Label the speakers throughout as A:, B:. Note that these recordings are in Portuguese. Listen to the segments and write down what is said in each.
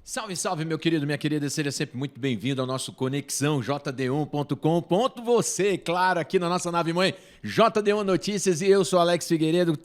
A: Salve, salve, meu querido, minha querida, seja sempre muito bem-vindo ao nosso Conexão JD1.com. Você, claro, aqui na nossa nave mãe, JD1 Notícias, e eu sou Alex Figueiredo,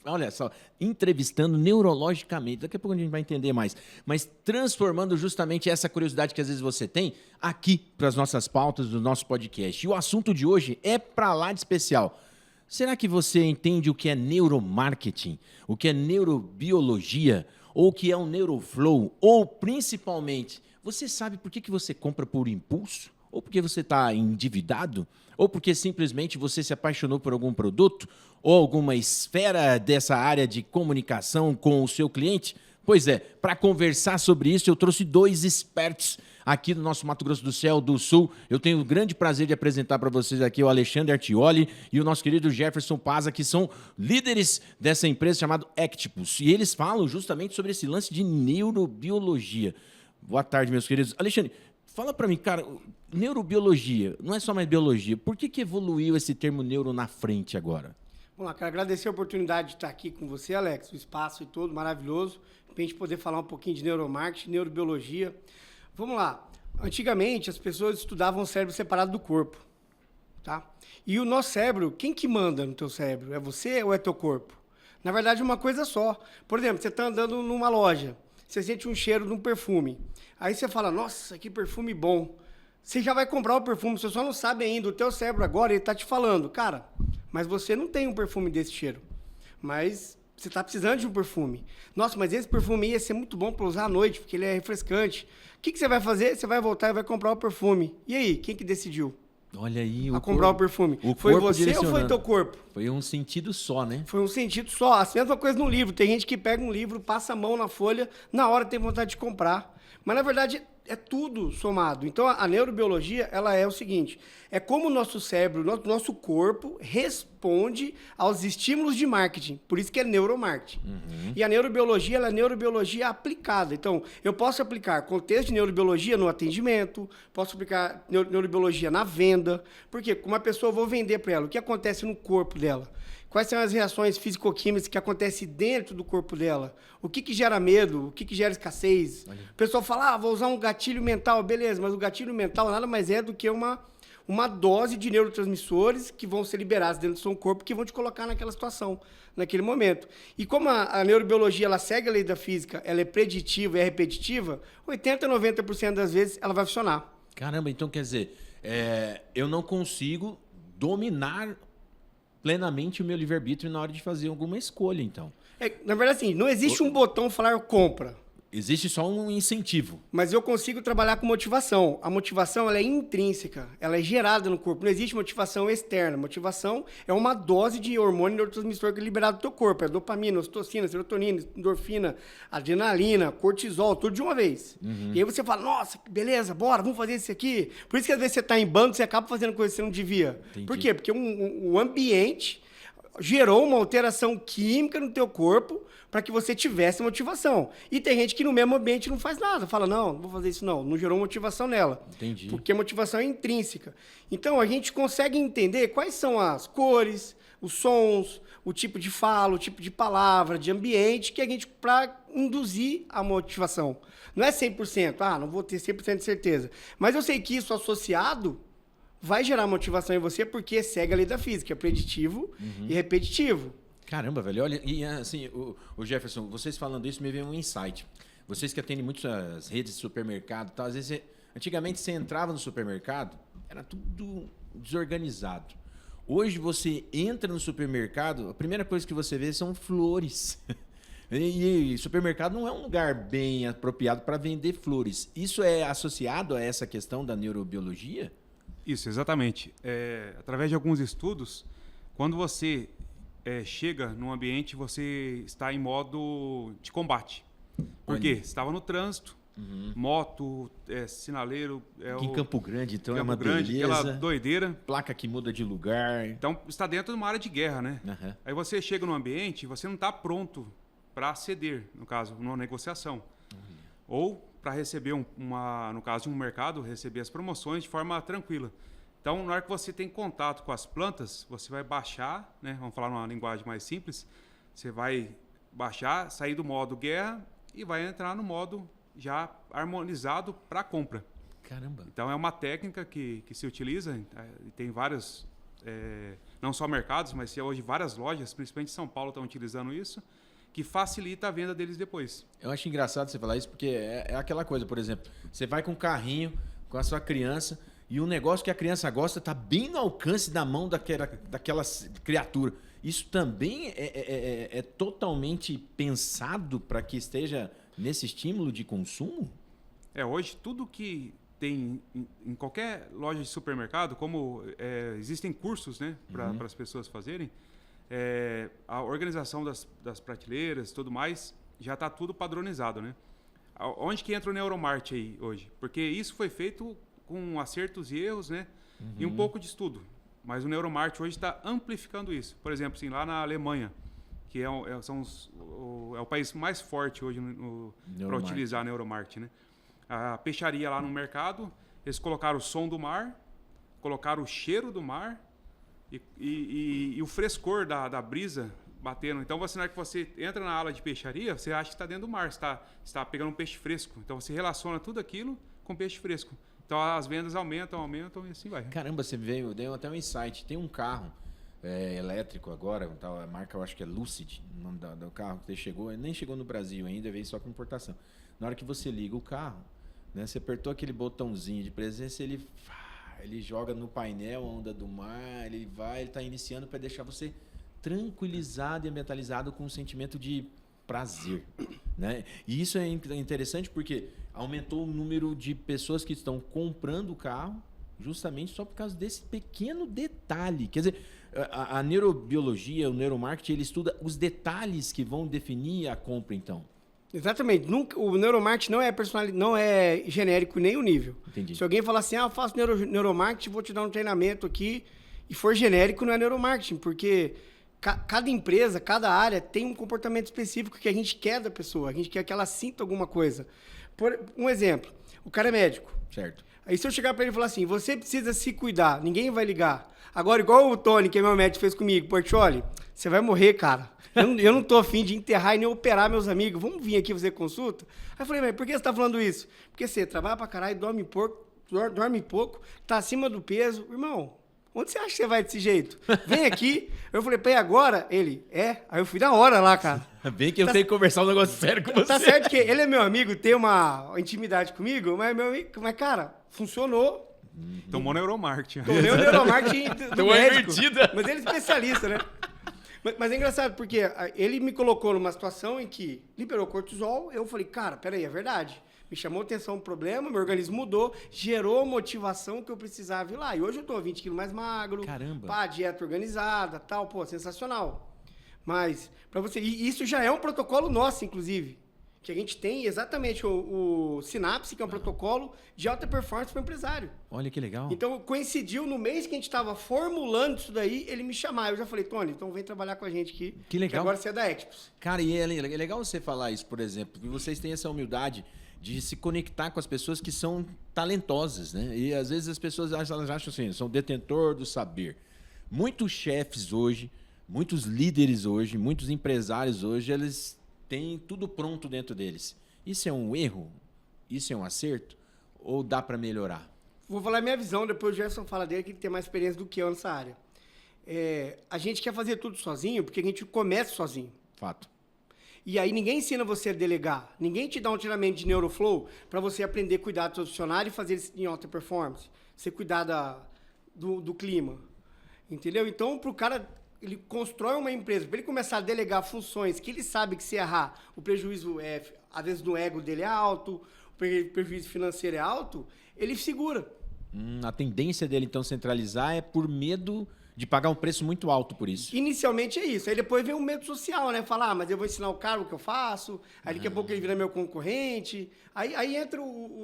A: olha só, entrevistando neurologicamente, daqui a pouco a gente vai entender mais, mas transformando justamente essa curiosidade que às vezes você tem aqui para as nossas pautas do nosso podcast. E o assunto de hoje é pra lá de especial. Será que você entende o que é neuromarketing, o que é neurobiologia, ou o que é um neuroflow, ou principalmente, você sabe por que você compra por impulso? Ou porque você está endividado? Ou porque simplesmente você se apaixonou por algum produto? Ou alguma esfera dessa área de comunicação com o seu cliente? Pois é, para conversar sobre isso, eu trouxe dois expertos aqui do nosso Mato Grosso do Sul. Eu tenho o grande prazer de apresentar para vocês aqui o Alexandre Artioli e o nosso querido Jefferson Paza, que são líderes dessa empresa chamada Actipus. E eles falam justamente sobre esse lance de neurobiologia. Boa tarde, meus queridos. Alexandre, fala para mim, cara, neurobiologia, não é só mais biologia. Por que evoluiu esse termo neuro na frente agora?
B: Vamos lá, quero agradecer a oportunidade de estar aqui com você, Alex, o espaço e todo maravilhoso, para a gente poder falar um pouquinho de neuromarketing, neurobiologia. Vamos lá. Antigamente, as pessoas estudavam o cérebro separado do corpo, tá? E o nosso cérebro, quem que manda no teu cérebro? É você ou é teu corpo? Na verdade, é uma coisa só. Por exemplo, você está andando numa loja, você sente um cheiro de um perfume. Aí você fala, nossa, que perfume bom. Você já vai comprar o perfume, você só não sabe ainda. O teu cérebro agora, ele está te falando, cara, mas você não tem um perfume desse cheiro. Mas você está precisando de um perfume. Nossa, mas esse perfume ia ser muito bom para usar à noite, porque ele é refrescante. O que você vai fazer? Você vai voltar e vai comprar o perfume. E aí, quem que decidiu?
A: Olha aí,
B: a comprar o perfume. Foi você ou foi teu corpo?
A: Foi um sentido só, né?
B: Foi um sentido só. A mesma coisa no livro. Tem gente que pega um livro, passa a mão na folha, na hora tem vontade de comprar. Mas, na verdade, é tudo somado. Então, a neurobiologia, ela é o seguinte, é como o nosso cérebro, nosso corpo responde aos estímulos de marketing. Por isso que é neuromarketing. Uhum. E a neurobiologia, ela é neurobiologia aplicada. Então, eu posso aplicar contexto de neurobiologia no atendimento, posso aplicar neurobiologia na venda. Porque como uma pessoa, eu vou vender para ela, o que acontece no corpo dela? Quais são as reações físico-químicas que acontecem dentro do corpo dela? O que gera medo? O que gera escassez? Olha. O pessoal fala, vou usar um gatilho mental. Beleza, mas o gatilho mental nada mais é do que uma dose de neurotransmissores que vão ser liberados dentro do seu corpo que vão te colocar naquela situação, naquele momento. E como a neurobiologia ela segue a lei da física, ela é preditiva e é repetitiva, 80% a 90% das vezes ela vai funcionar.
A: Caramba, então quer dizer, eu não consigo dominar plenamente o meu livre-arbítrio na hora de fazer alguma escolha, então.
B: Na verdade, assim, não existe um botão falar compra.
A: Existe só um incentivo.
B: Mas eu consigo trabalhar com motivação. A motivação ela é intrínseca, ela é gerada no corpo. Não existe motivação externa. Motivação é uma dose de hormônio neurotransmissor que é liberado do teu corpo. É dopamina, ocitocina, serotonina, endorfina, adrenalina, cortisol, tudo de uma vez. Uhum. E aí você fala, nossa, beleza, bora, vamos fazer isso aqui. Por isso que às vezes você está em bando, você acaba fazendo coisa que você não devia. Entendi. Por quê? Porque o ambiente gerou uma alteração química no teu corpo para que você tivesse motivação. E tem gente que no mesmo ambiente não faz nada. Fala, não vou fazer isso não. Não gerou motivação nela.
A: Entendi.
B: Porque a motivação é intrínseca. Então, a gente consegue entender quais são as cores, os sons, o tipo de fala, o tipo de palavra, de ambiente, que a gente, para induzir a motivação. Não é 100%. Não vou ter 100% de certeza. Mas eu sei que isso associado vai gerar motivação em você porque segue a lei da física, é preditivo e repetitivo.
A: Caramba, velho. Olha, e assim, o Jefferson, vocês falando isso me veio um insight. Vocês que atendem muitas redes de supermercado e tal, às vezes, antigamente você entrava no supermercado, era tudo desorganizado. Hoje você entra no supermercado, a primeira coisa que você vê são flores. E supermercado não é um lugar bem apropriado para vender flores. Isso é associado a essa questão da neurobiologia?
C: Isso, exatamente. Através de alguns estudos, quando você chega num ambiente, você está em modo de combate. Por quê? Você estava no trânsito, moto, sinaleiro...
A: Aqui em Campo Grande, então
C: Campo
A: é uma
C: Grande,
A: beleza.
C: aquela doideira.
A: Placa que muda de lugar.
C: Então, está dentro de uma área de guerra, né? Uhum. Aí você chega num ambiente, você não está pronto para ceder, no caso, numa negociação. Uhum. Ou para receber, no caso de um mercado, receber as promoções de forma tranquila. Então, na hora que você tem contato com as plantas, você vai baixar, né? Vamos falar numa linguagem mais simples, você vai baixar, sair do modo guerra e vai entrar no modo já harmonizado para compra.
A: Caramba.
C: Então, é uma técnica que se utiliza, e tem vários, não só mercados, mas hoje várias lojas, principalmente em São Paulo, estão utilizando isso, que facilita a venda deles depois.
A: Eu acho engraçado você falar isso, porque é aquela coisa, por exemplo, você vai com um carrinho, com a sua criança, e um negócio que a criança gosta está bem no alcance da mão daquela criatura. Isso também é totalmente pensado para que esteja nesse estímulo de consumo?
C: Hoje, tudo que tem em qualquer loja de supermercado, como existem cursos, né, para as pessoas fazerem, a organização das prateleiras e tudo mais, já está tudo padronizado, né? Onde que entra o Neuromart aí hoje? Porque isso foi feito com acertos e erros, né? E um pouco de estudo. Mas o Neuromart hoje está amplificando isso. Por exemplo, assim, lá na Alemanha, que é o país mais forte hoje para utilizar Neuromart, né? A peixaria lá no mercado, eles colocaram o som do mar, colocaram o cheiro do mar e o frescor da brisa batendo. Então, na hora que você entra na ala de peixaria, você acha que está dentro do mar, você está pegando um peixe fresco. Então, você relaciona tudo aquilo com peixe fresco. Então, as vendas aumentam e assim vai.
A: Caramba, você deu até um insight. Tem um carro elétrico agora, a marca eu acho que é Lucid, o nome do carro que chegou, nem chegou no Brasil ainda, veio só com importação. Na hora que você liga o carro, né, você apertou aquele botãozinho de presença, ele joga no painel a onda do mar, ele está iniciando para deixar você tranquilizado e ambientalizado com um sentimento de prazer, né? E isso é interessante porque aumentou o número de pessoas que estão comprando o carro justamente só por causa desse pequeno detalhe. Quer dizer, a neurobiologia, o neuromarketing, ele estuda os detalhes que vão definir a compra, então.
B: Exatamente. O neuromarketing não é genérico nem o nível.
A: Entendi.
B: Se alguém falar assim, eu faço neuromarketing, vou te dar um treinamento aqui, e for genérico, não é neuromarketing, porque cada empresa, cada área tem um comportamento específico que a gente quer da pessoa, a gente quer que ela sinta alguma coisa. Por um exemplo, o cara é médico.
A: Certo.
B: Aí se eu chegar para ele e falar assim, você precisa se cuidar, ninguém vai ligar. Agora, igual o Tony, que é meu médico, fez comigo, Portioli, você vai morrer, cara. Eu não tô afim de enterrar e nem operar meus amigos. Vamos vir aqui fazer consulta? Aí eu falei, mas por que você tá falando isso? Porque você trabalha pra caralho, dorme pouco, tá acima do peso. Irmão, onde você acha que você vai desse jeito? Vem aqui. Eu falei, peraí, agora? Ele, Aí eu fui na hora lá, cara.
A: Bem que eu tenho que conversar um negócio sério com você.
B: Tá certo que ele é meu amigo, tem uma intimidade comigo, mas, cara, funcionou.
C: Tomou neuromarketing.
B: Tomei o neuromarketing do médico.
A: Invertida.
B: Mas ele é especialista, né? Mas é engraçado, porque ele me colocou numa situação em que liberou cortisol, eu falei, cara, peraí, é verdade. Me chamou atenção o problema, meu organismo mudou, gerou motivação que eu precisava ir lá. E hoje eu tô 20 quilos mais magro.
A: Caramba.
B: Dieta organizada, tal, sensacional. Mas, para você... E isso já é um protocolo nosso, inclusive. Que a gente tem exatamente o Synapse, que é um protocolo de alta performance para o empresário.
A: Olha que legal.
B: Então, coincidiu no mês que a gente estava formulando isso daí, ele me chamar. Eu já falei, Tony, então vem trabalhar com a gente aqui.
A: Que legal.
B: Que agora você é da Ectipus.
A: Cara, e é legal você falar isso, por exemplo. E vocês têm essa humildade de se conectar com as pessoas que são talentosas, né? E às vezes as pessoas acham assim, são detentor do saber. Muitos chefes hoje, muitos líderes hoje, muitos empresários hoje, eles têm tudo pronto dentro deles. Isso é um erro? Isso é um acerto? Ou dá para melhorar?
B: Vou falar a minha visão, depois o Jefferson fala dele, que ele tem mais experiência do que eu nessa área. A gente quer fazer tudo sozinho, porque a gente começa sozinho.
A: Fato.
B: E aí ninguém ensina você a delegar. Ninguém te dá um treinamento de Neuroflow para você aprender a cuidar do seu funcionário e fazer isso em alta performance. Você cuidar do clima. Entendeu? Então, para o cara... Ele constrói uma empresa, para ele começar a delegar funções que ele sabe que se errar, o prejuízo, às vezes, no ego dele é alto, o prejuízo financeiro é alto, ele segura.
A: A tendência dele, então, centralizar é por medo de pagar um preço muito alto por isso.
B: Inicialmente é isso. Aí depois vem o medo social, né? Falar, mas eu vou ensinar o cara o que eu faço, aí daqui a pouco ele vira meu concorrente. Aí entra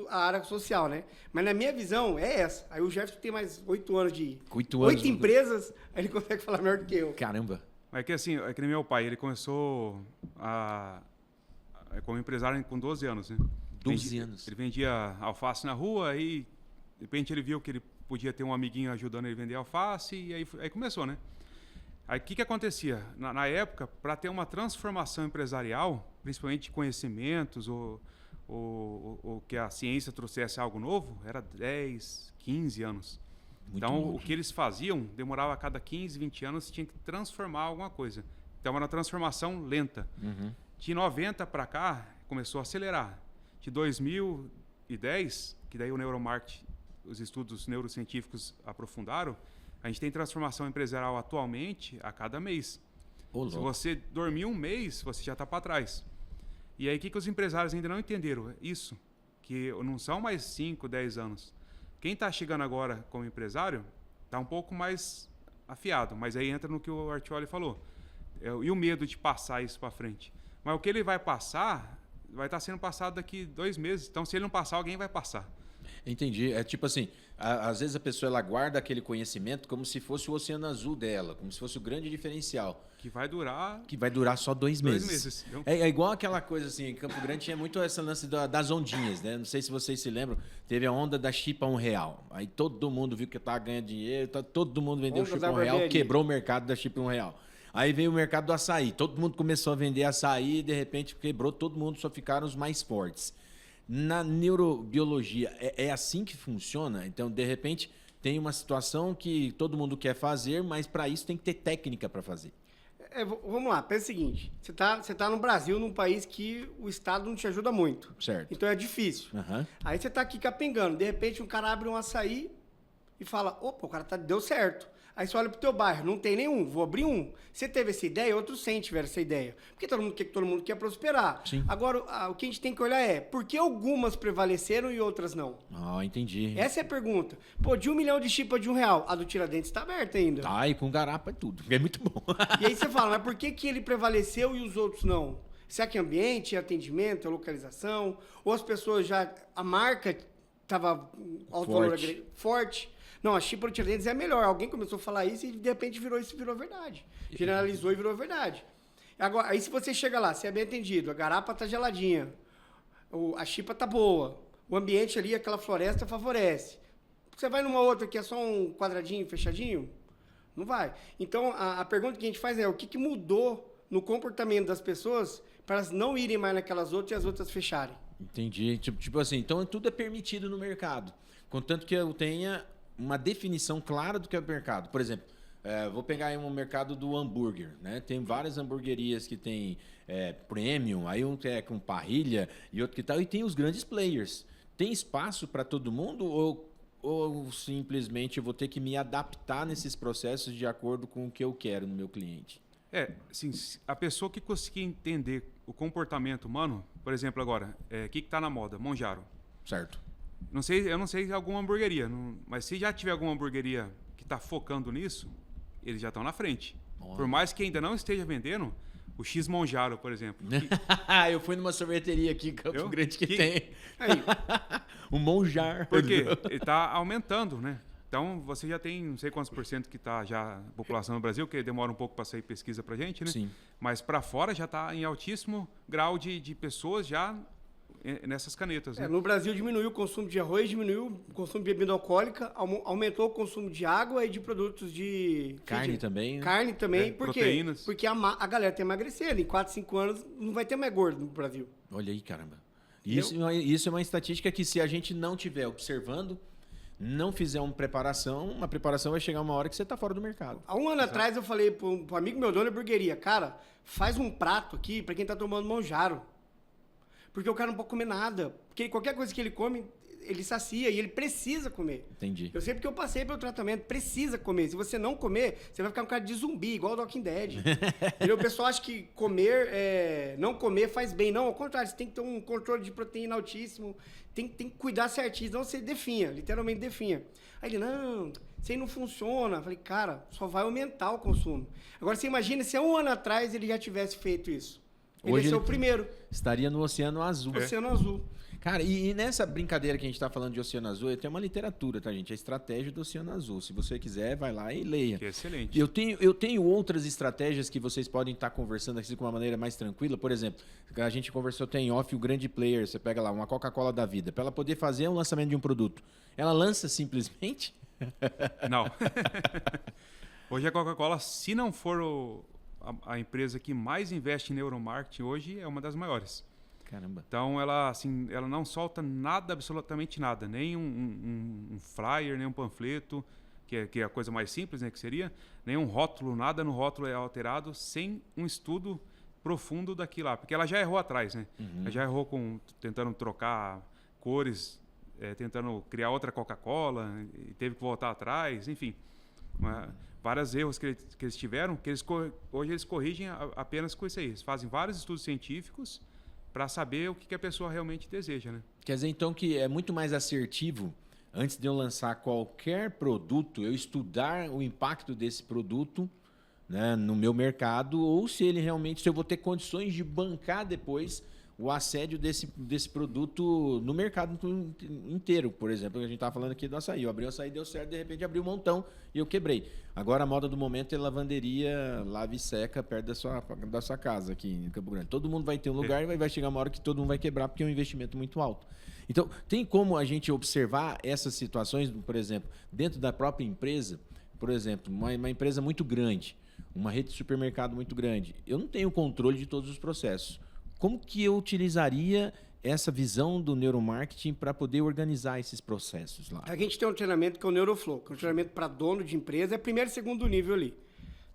B: a área social, né? Mas na minha visão é essa. Aí o Jefferson tem mais 8 anos de... 8 empresas, aí ele consegue falar melhor do que eu.
A: Caramba.
C: É que assim, é que nem meu pai, ele começou como empresário com 12 anos, né?
A: 12 anos.
C: Ele vendia alface na rua, aí de repente ele viu que ele podia ter um amiguinho ajudando ele a vender alface, e aí começou, né? Aí o que acontecia? Na época, para ter uma transformação empresarial, principalmente de conhecimentos ou que a ciência trouxesse algo novo, era 10, 15 anos.
A: Muito
C: Então,
A: bom.
C: o que eles faziam, demorava a cada 15, 20 anos, tinha que transformar alguma coisa. Então, era uma transformação lenta. De 90 para cá, começou a acelerar. De 2010, que daí o neuromarketing, os estudos neurocientíficos aprofundaram, a gente tem transformação empresarial atualmente a cada mês. Se você dormir um mês, você já está para trás. E aí, o que os empresários ainda não entenderam? Isso, que não são mais 5, 10 anos. Quem está chegando agora como empresário está um pouco mais afiado, mas aí entra no que o Artioli falou. E o medo de passar isso para frente. Mas o que ele vai passar, vai estar sendo passado daqui 2 meses. Então, se ele não passar, alguém vai passar.
A: Entendi. É tipo assim, às vezes a pessoa ela guarda aquele conhecimento como se fosse o oceano azul dela, como se fosse o grande diferencial.
C: Que vai durar...
A: Que vai durar só 2 meses.
C: 2 meses.
A: É igual aquela coisa assim, em Campo Grande tinha muito essa lance das ondinhas, né? Não sei se vocês se lembram, teve a onda da chip a R$1. Aí todo mundo viu que estava ganhando dinheiro, todo mundo vendeu
B: Onda
A: chip a
B: da
A: R$1,
B: barbearia.
A: quebrou o mercado da chip a R$1. Aí veio o mercado do açaí, todo mundo começou a vender açaí e de repente quebrou todo mundo, só ficaram os mais fortes. Na neurobiologia, é assim que funciona? Então, de repente, tem uma situação que todo mundo quer fazer, mas para isso tem que ter técnica para fazer.
B: Vamos lá, pensa o seguinte. Você tá no Brasil, num país que o Estado não te ajuda muito.
A: Certo.
B: Então é difícil.
A: Uhum.
B: Aí você tá aqui capengando. De repente, um cara abre um açaí e fala, opa, o cara deu certo. Aí você olha pro teu bairro, não tem nenhum, vou abrir um. Você teve essa ideia, outros 100 tiveram essa ideia. Porque todo mundo quer prosperar.
A: Sim.
B: Agora, o que a gente tem que olhar é, por que algumas prevaleceram e outras não?
A: Entendi.
B: Essa é a pergunta. Pô, de 1 milhão de chipa de R$1, a do Tiradentes tá aberta ainda.
A: Tá, e com garapa é tudo. É muito bom.
B: E aí você fala, mas por que ele prevaleceu e os outros não? Será que é ambiente, é atendimento, é localização? Ou as pessoas já... A marca estava alto valor forte? Não, a Chipa do Tiradentes é melhor. Alguém começou a falar isso e de repente virou verdade. Generalizou e virou verdade. Agora, aí se você chega lá, você é bem atendido, a garapa tá geladinha, a chipa tá boa, o ambiente ali, aquela floresta favorece. Você vai numa outra que é só um quadradinho fechadinho? Não vai. Então, a pergunta que a gente faz é, o que mudou no comportamento das pessoas para elas não irem mais naquelas outras e as outras fecharem?
A: Entendi. Tipo assim, então tudo é permitido no mercado. Contanto que eu tenha uma definição clara do que é o mercado. Por exemplo, vou pegar aí um mercado do hambúrguer, né? Tem várias hamburguerias que tem premium, aí um que é com parrilha e outro que tal, e tem os grandes players. Tem espaço para todo mundo ou simplesmente eu vou ter que me adaptar nesses processos de acordo com o que eu quero no meu cliente?
C: Assim, a pessoa que conseguir entender o comportamento humano, por exemplo, agora, o que está na moda? Monjaro.
A: Certo.
C: Eu não sei alguma hamburgueria, mas se já tiver alguma hamburgueria que está focando nisso, eles já estão na frente. Por mais que ainda não esteja vendendo, o X Monjaro, por exemplo.
A: Eu fui numa sorveteria aqui em Campo Grande que tem.
B: Aí.
A: O Monjar.
C: Por quê? Ele está aumentando, né? Então, você já tem não sei quantos % que está já a população no Brasil, que demora um pouco para sair pesquisa para a gente, né?
A: Sim.
C: Mas para fora já está em altíssimo grau de pessoas já nessas canetas. Né?
B: No Brasil diminuiu o consumo de arroz, diminuiu o consumo de bebida alcoólica, aumentou o consumo de água e de produtos de...
A: Carne também. Né?
B: Carne também. Por quê?
C: Proteínas.
B: Porque a galera tem emagrecido. Em 4, 5 anos não vai ter mais gordo no Brasil.
A: Olha aí, caramba. Isso é uma estatística que se a gente não estiver observando, não fizer uma preparação vai chegar uma hora que você está fora do mercado.
B: Há um ano atrás eu falei para um amigo meu, dono da hamburgueria, cara, faz um prato aqui para quem está tomando Monjaro. Porque o cara não pode comer nada. Porque qualquer coisa que ele come, ele sacia e ele precisa comer.
A: Entendi.
B: Eu sei porque eu passei pelo tratamento, precisa comer. Se você não comer, você vai ficar um cara de zumbi, igual o Walking Dead. O pessoal acha que não comer faz bem. Não, ao contrário, você tem que ter um controle de proteína altíssimo, tem que cuidar certinho, senão você definha, literalmente definha. Aí ele, não, isso aí não funciona. Eu falei, cara, só vai aumentar o consumo. Agora você imagina se há um ano atrás ele já tivesse feito isso. Ele ia ser o primeiro.
A: Estaria no Oceano Azul.
B: Oceano Azul.
A: Cara, e nessa brincadeira que a gente está falando de Oceano Azul, tem uma literatura, tá, gente? A estratégia do Oceano Azul. Se você quiser, vai lá e leia.
C: Que excelente.
A: Eu tenho outras estratégias que vocês podem estar conversando aqui com uma maneira mais tranquila. Por exemplo, a gente conversou, tem off o grande player. Você pega lá uma Coca-Cola da vida. Para ela poder fazer um lançamento de um produto, ela lança simplesmente?
C: Não. Hoje a Coca-Cola, se não for a empresa que mais investe em neuromarketing hoje, é uma das maiores.
A: Caramba.
C: Então, ela não solta nada, absolutamente nada. Nem um flyer, nem um panfleto, que é a coisa mais simples, né, que seria. Nem um rótulo, nada no rótulo é alterado sem um estudo profundo daquilo lá. Porque ela já errou atrás, né? Ela já errou tentando trocar cores, tentando criar outra Coca-Cola, e teve que voltar atrás, enfim. Vários erros que eles tiveram, que hoje eles corrigem apenas com isso aí. Eles fazem vários estudos científicos para saber o que a pessoa realmente deseja, né?
A: Quer dizer, então, que é muito mais assertivo, antes de eu lançar qualquer produto, eu estudar o impacto desse produto, né, no meu mercado, ou se eu vou ter condições de bancar depois o assédio desse produto no mercado inteiro. Por exemplo, a gente estava falando aqui do açaí. Eu abri o açaí, deu certo, de repente abri um montão e eu quebrei. Agora a moda do momento é lavanderia lave e seca perto da sua casa aqui em Campo Grande. Todo mundo vai ter um lugar e vai chegar uma hora que todo mundo vai quebrar porque é um investimento muito alto. Então, tem como a gente observar essas situações, por exemplo, dentro da própria empresa? Por exemplo, uma empresa muito grande, uma rede de supermercado muito grande. Eu não tenho controle de todos os processos. Como que eu utilizaria essa visão do neuromarketing para poder organizar esses processos lá?
B: A gente tem um treinamento que é o Neuroflow, que é um treinamento para dono de empresa, é primeiro e segundo nível ali.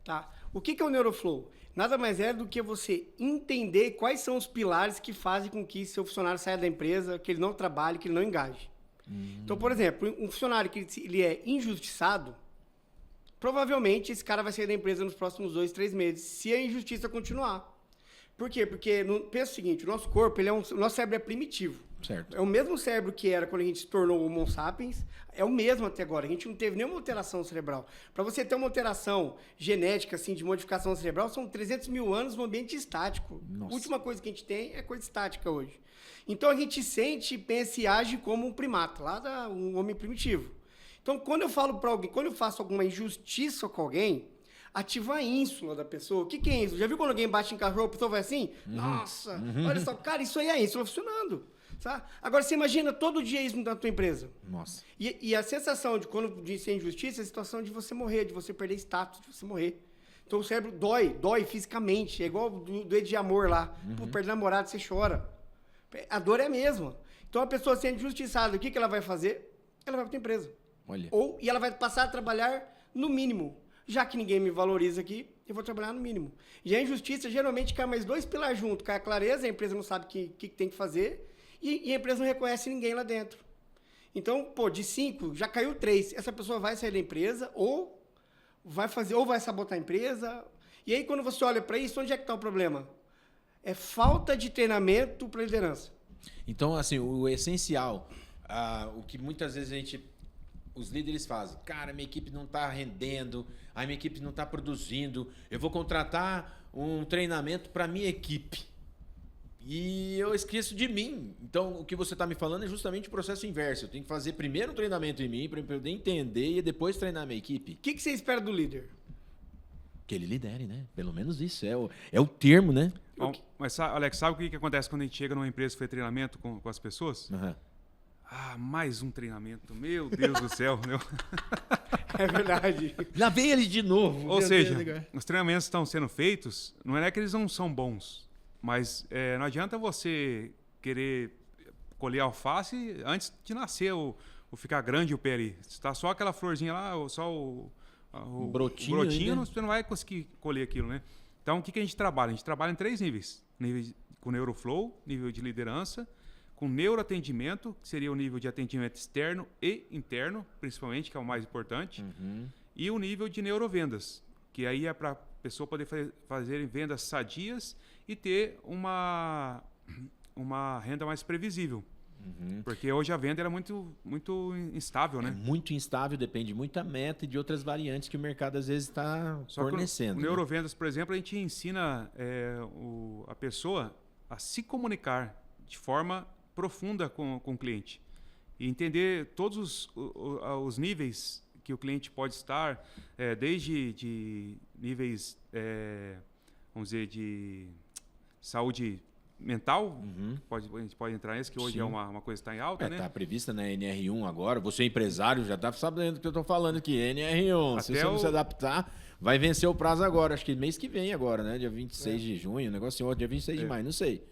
B: Tá? O que é o Neuroflow? Nada mais é do que você entender quais são os pilares que fazem com que seu funcionário saia da empresa, que ele não trabalhe, que ele não engaje. Então, por exemplo, um funcionário que ele é injustiçado, provavelmente esse cara vai sair da empresa nos próximos 2, 3 meses, se a injustiça continuar. Por quê? Porque, pensa o seguinte, o nosso corpo, o nosso cérebro é primitivo.
A: Certo.
B: É o mesmo cérebro que era quando a gente se tornou Homo sapiens, é o mesmo até agora. A gente não teve nenhuma alteração cerebral. Para você ter uma alteração genética, assim, de modificação cerebral, são 300 mil anos no ambiente estático.
A: Nossa.
B: A última coisa que a gente tem é coisa estática hoje. Então, a gente sente, pensa e age como um primata, um homem primitivo. Então, quando eu falo para alguém, quando eu faço alguma injustiça com alguém, ativa a ínsula da pessoa. O que é ínsula? Já viu quando alguém bate em cachorro, a pessoa vai assim? Nossa, olha só, cara, isso aí é a ínsula funcionando. Sabe? Agora, você imagina todo dia isso na tua empresa.
A: Nossa.
B: E a sensação de ser injustiça é a situação de você morrer, de você perder status, de você morrer. Então, o cérebro dói fisicamente. É igual do Ed de Amor lá. Pô, perde namorado, você chora. A dor é a mesma. Então, a pessoa sendo injustiçada, o que ela vai fazer? Ela vai para a tua empresa.
A: Olha.
B: E ela vai passar a trabalhar no mínimo. Já que ninguém me valoriza aqui, eu vou trabalhar no mínimo. E a injustiça, geralmente, cai mais 2 pilares junto. Cai a clareza, a empresa não sabe o que tem que fazer, e a empresa não reconhece ninguém lá dentro. Então, de 5, já caiu 3. Essa pessoa vai sair da empresa, ou vai sabotar a empresa. E aí, quando você olha para isso, onde é que está o problema? É falta de treinamento para liderança.
A: Então, assim, o essencial, o que muitas vezes os líderes fazem, cara, minha equipe não está rendendo, a minha equipe não está produzindo, eu vou contratar um treinamento para minha equipe e eu esqueço de mim. Então, o que você está me falando é justamente o processo inverso. Eu tenho que fazer primeiro um treinamento em mim para eu poder entender e depois treinar a minha equipe.
B: O que você espera do líder?
A: Que ele lidere, né? Pelo menos isso, é o termo, né?
C: Bom, mas, Alex, sabe o que acontece quando a gente chega numa empresa e faz treinamento com as pessoas?
A: Uhum.
C: Mais um treinamento. Meu Deus do céu.
B: É verdade.
A: Lá vem ele de novo.
C: Ou seja, os treinamentos estão sendo feitos, não é que eles não são bons, mas não adianta você querer colher alface antes de nascer ou ficar grande o pé ali. Se está só aquela florzinha lá, ou só o brotinho você não vai conseguir colher aquilo, né? Então, o que a gente trabalha? A gente trabalha em 3 níveis. Nível com Neuroflow, nível de liderança, com neuroatendimento, que seria o nível de atendimento externo e interno, principalmente, que é o mais importante, e o nível de neurovendas, que aí é para a pessoa poder fazer vendas sadias e ter uma renda mais previsível. Porque hoje a venda era muito, muito instável, né?
A: É muito instável, depende muito da meta e de outras variantes que o mercado às vezes está fornecendo.
C: O neurovendas, por exemplo, a gente ensina a pessoa a se comunicar de forma profunda com o cliente e entender todos os níveis que o cliente pode estar, desde de níveis, vamos dizer, de saúde mental, a gente pode entrar nesse, que hoje é uma coisa que está em alta, né?
A: Está prevista na NR1 agora. Você, empresário, já está sabendo do que eu estou falando aqui. NR1, se você não se adaptar, vai vencer o prazo agora. Acho que mês que vem agora, né? Dia 26 de junho, negócio outro, dia 26 de maio, não sei.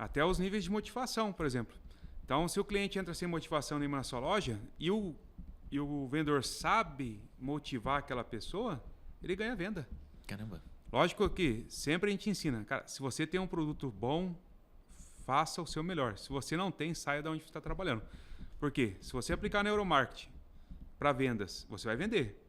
C: Até os níveis de motivação, por exemplo. Então, se o cliente entra sem motivação nenhuma na sua loja e o vendedor sabe motivar aquela pessoa, ele ganha venda.
A: Caramba.
C: Lógico que sempre a gente ensina, cara, se você tem um produto bom, faça o seu melhor. Se você não tem, saia de onde você está trabalhando. Por quê? Se você aplicar neuromarketing para vendas, você vai vender.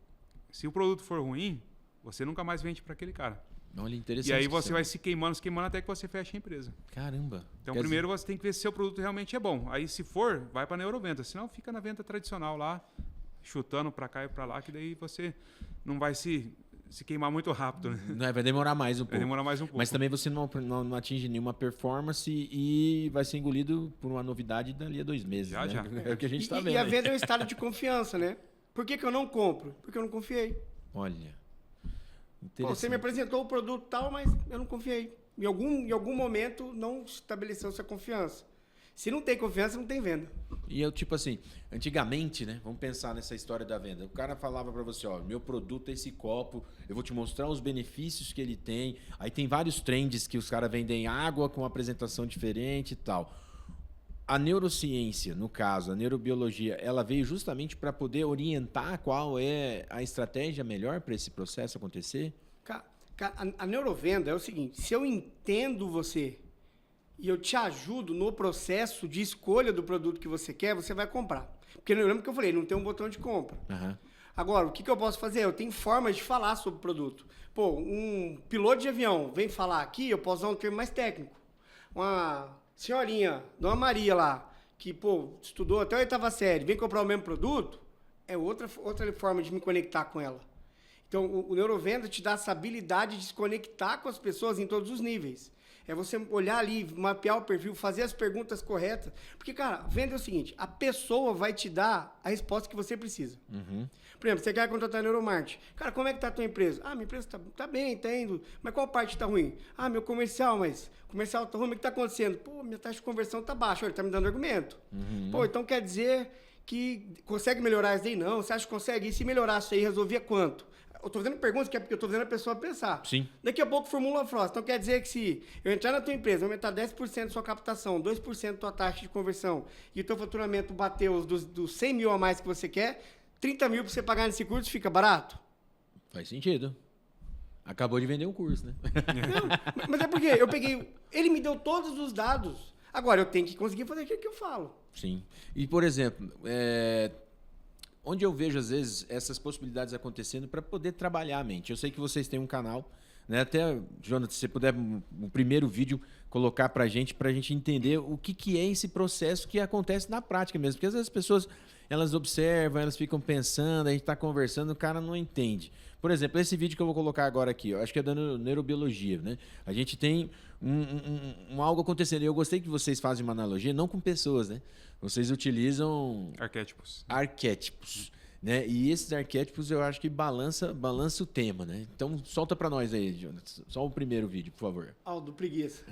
C: Se o produto for ruim, você nunca mais vende para aquele cara.
A: Olha, interessante.
C: E aí você vai se queimando até que você feche a empresa.
A: Caramba.
C: Então, primeiro você tem que ver se seu produto realmente é bom. Aí, se for, vai para a neurovenda. Senão, fica na venda tradicional lá, chutando para cá e para lá, que daí você não vai se queimar muito rápido. Né?
A: Não, vai demorar mais um pouco.
C: Vai demorar mais um pouco.
A: Mas também você não atinge nenhuma performance e vai ser engolido por uma novidade dali a 2 meses.
C: Já.
A: É o que a gente está vendo.
B: E a venda é um estado de confiança, né? Por que eu não compro? Porque eu não confiei.
A: Olha.
B: Pô, você me apresentou o produto tal, mas eu não confiei. Em algum momento não estabeleceu essa confiança. Se não tem confiança, não tem venda.
A: E eu, tipo assim, antigamente, né? Vamos pensar nessa história da venda. O cara falava para você, ó, meu produto é esse copo, eu vou te mostrar os benefícios que ele tem. Aí tem vários trends que os caras vendem água com apresentação diferente e tal. A neurociência, no caso, a neurobiologia, ela veio justamente para poder orientar qual é a estratégia melhor para esse processo acontecer?
B: A neurovenda é o seguinte, se eu entendo você e eu te ajudo no processo de escolha do produto que você quer, você vai comprar. Porque eu lembro que eu falei, não tem um botão de compra.
A: Uhum.
B: Agora, o que eu posso fazer? Eu tenho formas de falar sobre o produto. Pô, um piloto de avião vem falar aqui, eu posso usar um termo mais técnico. Uma senhorinha, Dona Maria lá, que, pô, estudou até a 8ª série, vem comprar o mesmo produto, é outra forma de me conectar com ela. Então, o neurovenda te dá essa habilidade de se conectar com as pessoas em todos os níveis. É você olhar ali, mapear o perfil, fazer as perguntas corretas. Porque, cara, venda é o seguinte, a pessoa vai te dar a resposta que você precisa.
A: Uhum.
B: Por exemplo, você quer contratar neuromarketing. Cara, como é que tá a tua empresa? Ah, minha empresa tá bem, tá indo. Mas qual parte tá ruim? Ah, meu comercial, mas comercial tá ruim, o que tá acontecendo? Pô, minha taxa de conversão tá baixa, ele tá me dando argumento. Uhum. Pô, então quer dizer que consegue melhorar isso daí? Não, você acha que consegue? E se melhorar isso aí, resolvia quanto? Eu tô fazendo perguntas que é porque eu tô fazendo a pessoa pensar.
A: Sim.
B: Daqui a pouco formula a frase. Então quer dizer que se eu entrar na tua empresa, aumentar 10% da sua captação, 2% da tua taxa de conversão e o teu faturamento bateu dos 100 mil a mais que você quer, 30 mil para você pagar nesse curso fica barato?
A: Faz sentido. Acabou de vender um curso, né?
B: Não, mas é porque eu peguei... Ele me deu todos os dados. Agora eu tenho que conseguir fazer aquilo que eu falo.
A: Sim. E, por exemplo, onde eu vejo, às vezes, essas possibilidades acontecendo para poder trabalhar a mente. Eu sei que vocês têm um canal, né? Até, Jonathan, se você puder, o primeiro vídeo, colocar para a gente entender o que é esse processo que acontece na prática mesmo. Porque às vezes as pessoas, elas observam, elas ficam pensando, a gente está conversando, o cara não entende. Por exemplo, esse vídeo que eu vou colocar agora aqui, eu acho que é da neurobiologia, né? A gente tem algo acontecendo. Eu gostei que vocês fazem uma analogia, não com pessoas, né? Vocês utilizam... Arquétipos. Né? E esses arquétipos eu acho que balança o tema, né? Então solta para nós aí, Jonathan. Só o primeiro vídeo, por favor.
B: Do preguiça.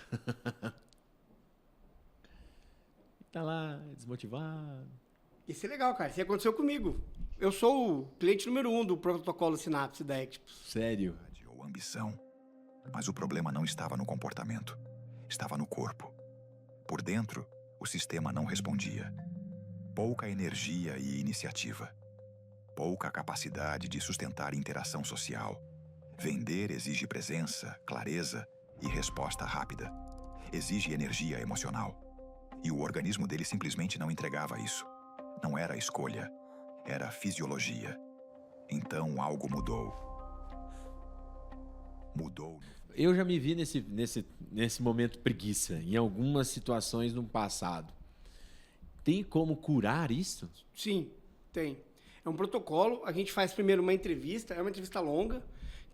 A: Tá lá, desmotivado.
B: Isso é legal, cara. Isso aconteceu comigo. Eu sou o cliente número 1 do protocolo Sinapse da Actipus.
A: Sério?
D: Ou ambição. Mas o problema não estava no comportamento. Estava no corpo. Por dentro, o sistema não respondia. Pouca energia e iniciativa. Pouca capacidade de sustentar interação social. Vender exige presença, clareza e resposta rápida. Exige energia emocional. E o organismo dele simplesmente não entregava isso. Não era escolha, era fisiologia. Então algo mudou. Mudou.
A: Eu já me vi nesse momento preguiça, em algumas situações no passado. Tem como curar isso?
B: Sim, tem. É um protocolo, a gente faz primeiro uma entrevista, é uma entrevista longa,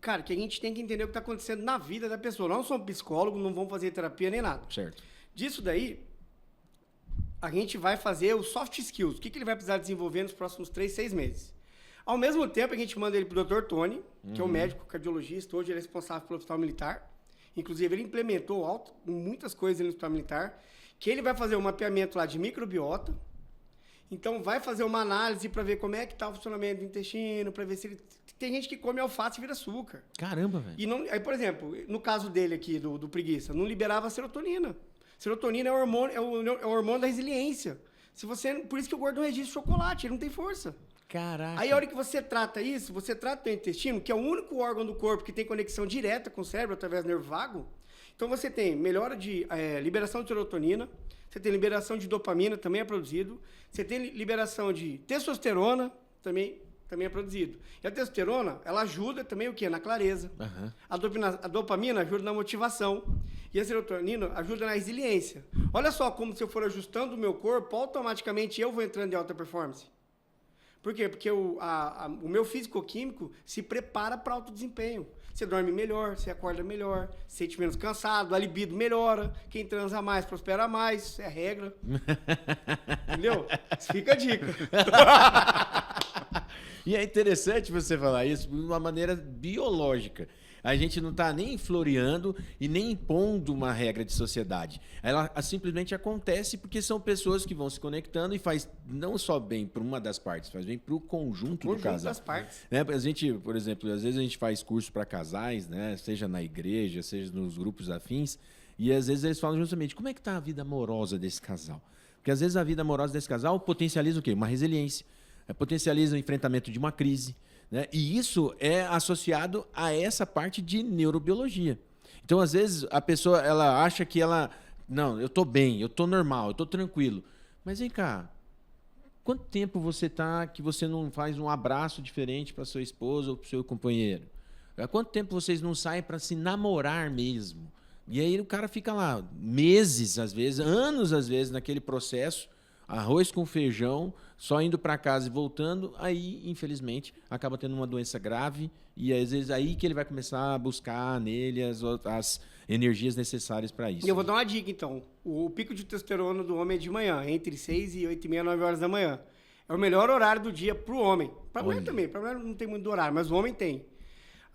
B: cara, que a gente tem que entender o que está acontecendo na vida da pessoa. Nós não somos psicólogos, não vamos fazer terapia nem nada.
A: Certo.
B: Disso daí, a gente vai fazer os soft skills. O que ele vai precisar desenvolver nos próximos 3, 6 meses. Ao mesmo tempo, a gente manda ele para o Dr. Tony, que é um médico cardiologista, hoje ele é responsável pelo Hospital Militar. Inclusive, ele implementou muitas coisas no Hospital Militar, que ele vai fazer um mapeamento lá de microbiota. Então, vai fazer uma análise para ver como é que está o funcionamento do intestino, para ver se ele... Tem gente que come alface e vira açúcar.
A: Caramba, velho.
B: E não... Aí, por exemplo, no caso dele aqui, do preguiça, não liberava serotonina. Serotonina é o hormônio, é o hormônio da resiliência. Por isso que o gordo não resiste chocolate, ele não tem força.
A: Caraca.
B: Aí a hora que você trata isso, você trata o intestino, que é o único órgão do corpo que tem conexão direta com o cérebro através do nervo vago. Então você tem melhora de liberação de serotonina, você tem liberação de dopamina, também é produzido. Você tem liberação de testosterona, também é produzido. E a testosterona, ela ajuda também o quê? Na clareza.
A: Uhum.
B: A dopamina ajuda na motivação. E a serotonina ajuda na resiliência. Olha só como se eu for ajustando o meu corpo, automaticamente eu vou entrando em alta performance. Por quê? Porque o meu físico-químico se prepara para alto desempenho. Você dorme melhor, você acorda melhor, se sente menos cansado, a libido melhora, quem transa mais prospera mais, é a regra. Entendeu? Fica a dica.
A: E é interessante você falar isso de uma maneira biológica. A gente não está nem floreando e nem impondo uma regra de sociedade. Ela simplesmente acontece porque são pessoas que vão se conectando e faz não só bem para uma das partes, faz bem para o conjunto do casal.
B: Das partes.
A: Né? A gente, por exemplo, às vezes a gente faz curso para casais, né? Seja na igreja, seja nos grupos afins, e às vezes eles falam justamente como é que está a vida amorosa desse casal. Porque às vezes a vida amorosa desse casal potencializa o quê? Uma resiliência, potencializa o enfrentamento de uma crise. Né? E isso é associado a essa parte de neurobiologia. Então, às vezes, a pessoa ela acha que não, eu estou bem, eu estou normal, eu estou tranquilo. Mas vem cá, quanto tempo você está que você não faz um abraço diferente para sua esposa ou para o seu companheiro? Há quanto tempo vocês não saem para se namorar mesmo? E aí o cara fica lá meses, às vezes, anos, às vezes, naquele processo, arroz com feijão, só indo para casa e voltando, aí, infelizmente, acaba tendo uma doença grave e, às vezes, aí que ele vai começar a buscar nele as energias necessárias para isso.
B: E eu vou dar uma dica, então. O pico de testosterona do homem é de manhã, entre 6 e 8h30, 9 horas da manhã. É o melhor horário do dia para o homem. Para a mulher também, para a mulher não tem muito horário, mas o homem tem.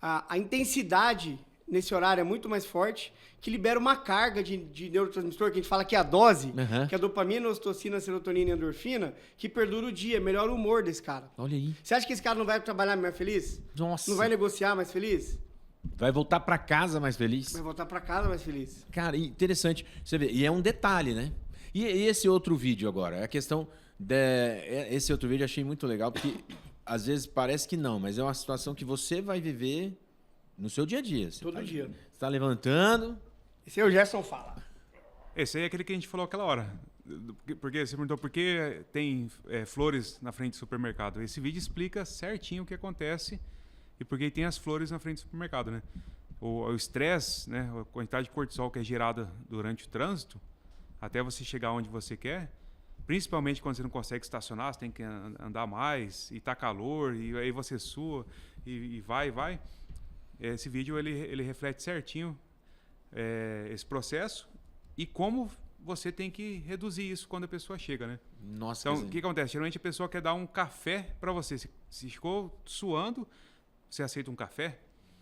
B: A intensidade nesse horário é muito mais forte, que libera uma carga de neurotransmissor, que a gente fala que é a dose, que é a dopamina, ocitocina, serotonina e endorfina, que perdura o dia, melhora o humor desse cara.
A: Olha aí.
B: Você acha que esse cara não vai trabalhar mais feliz?
A: Nossa.
B: Não vai negociar mais feliz?
A: Vai voltar para casa mais feliz?
B: Vai voltar para casa mais feliz.
A: Cara, interessante. Você vê, e é um detalhe, né? E esse outro vídeo agora, a questão... Esse outro vídeo eu achei muito legal, porque às vezes parece que não, mas é uma situação que você vai viver no seu dia a dia.
B: Todo dia.
A: Você está levantando...
B: Esse aí o Gerson fala.
C: Esse aí é aquele que a gente falou aquela hora. Porque você perguntou por que tem flores na frente do supermercado. Esse vídeo explica certinho o que acontece e por que tem as flores na frente do supermercado, né? O estresse, né? A quantidade de cortisol que é gerada durante o trânsito, até você chegar onde você quer, principalmente quando você não consegue estacionar, você tem que andar mais, e tá calor, e aí você sua, e vai. Esse vídeo ele reflete certinho esse processo e como você tem que reduzir isso quando a pessoa chega, né?
A: Nossa.
C: Então, o que acontece? Geralmente a pessoa quer dar um café para você. Se ficou suando, você aceita um café?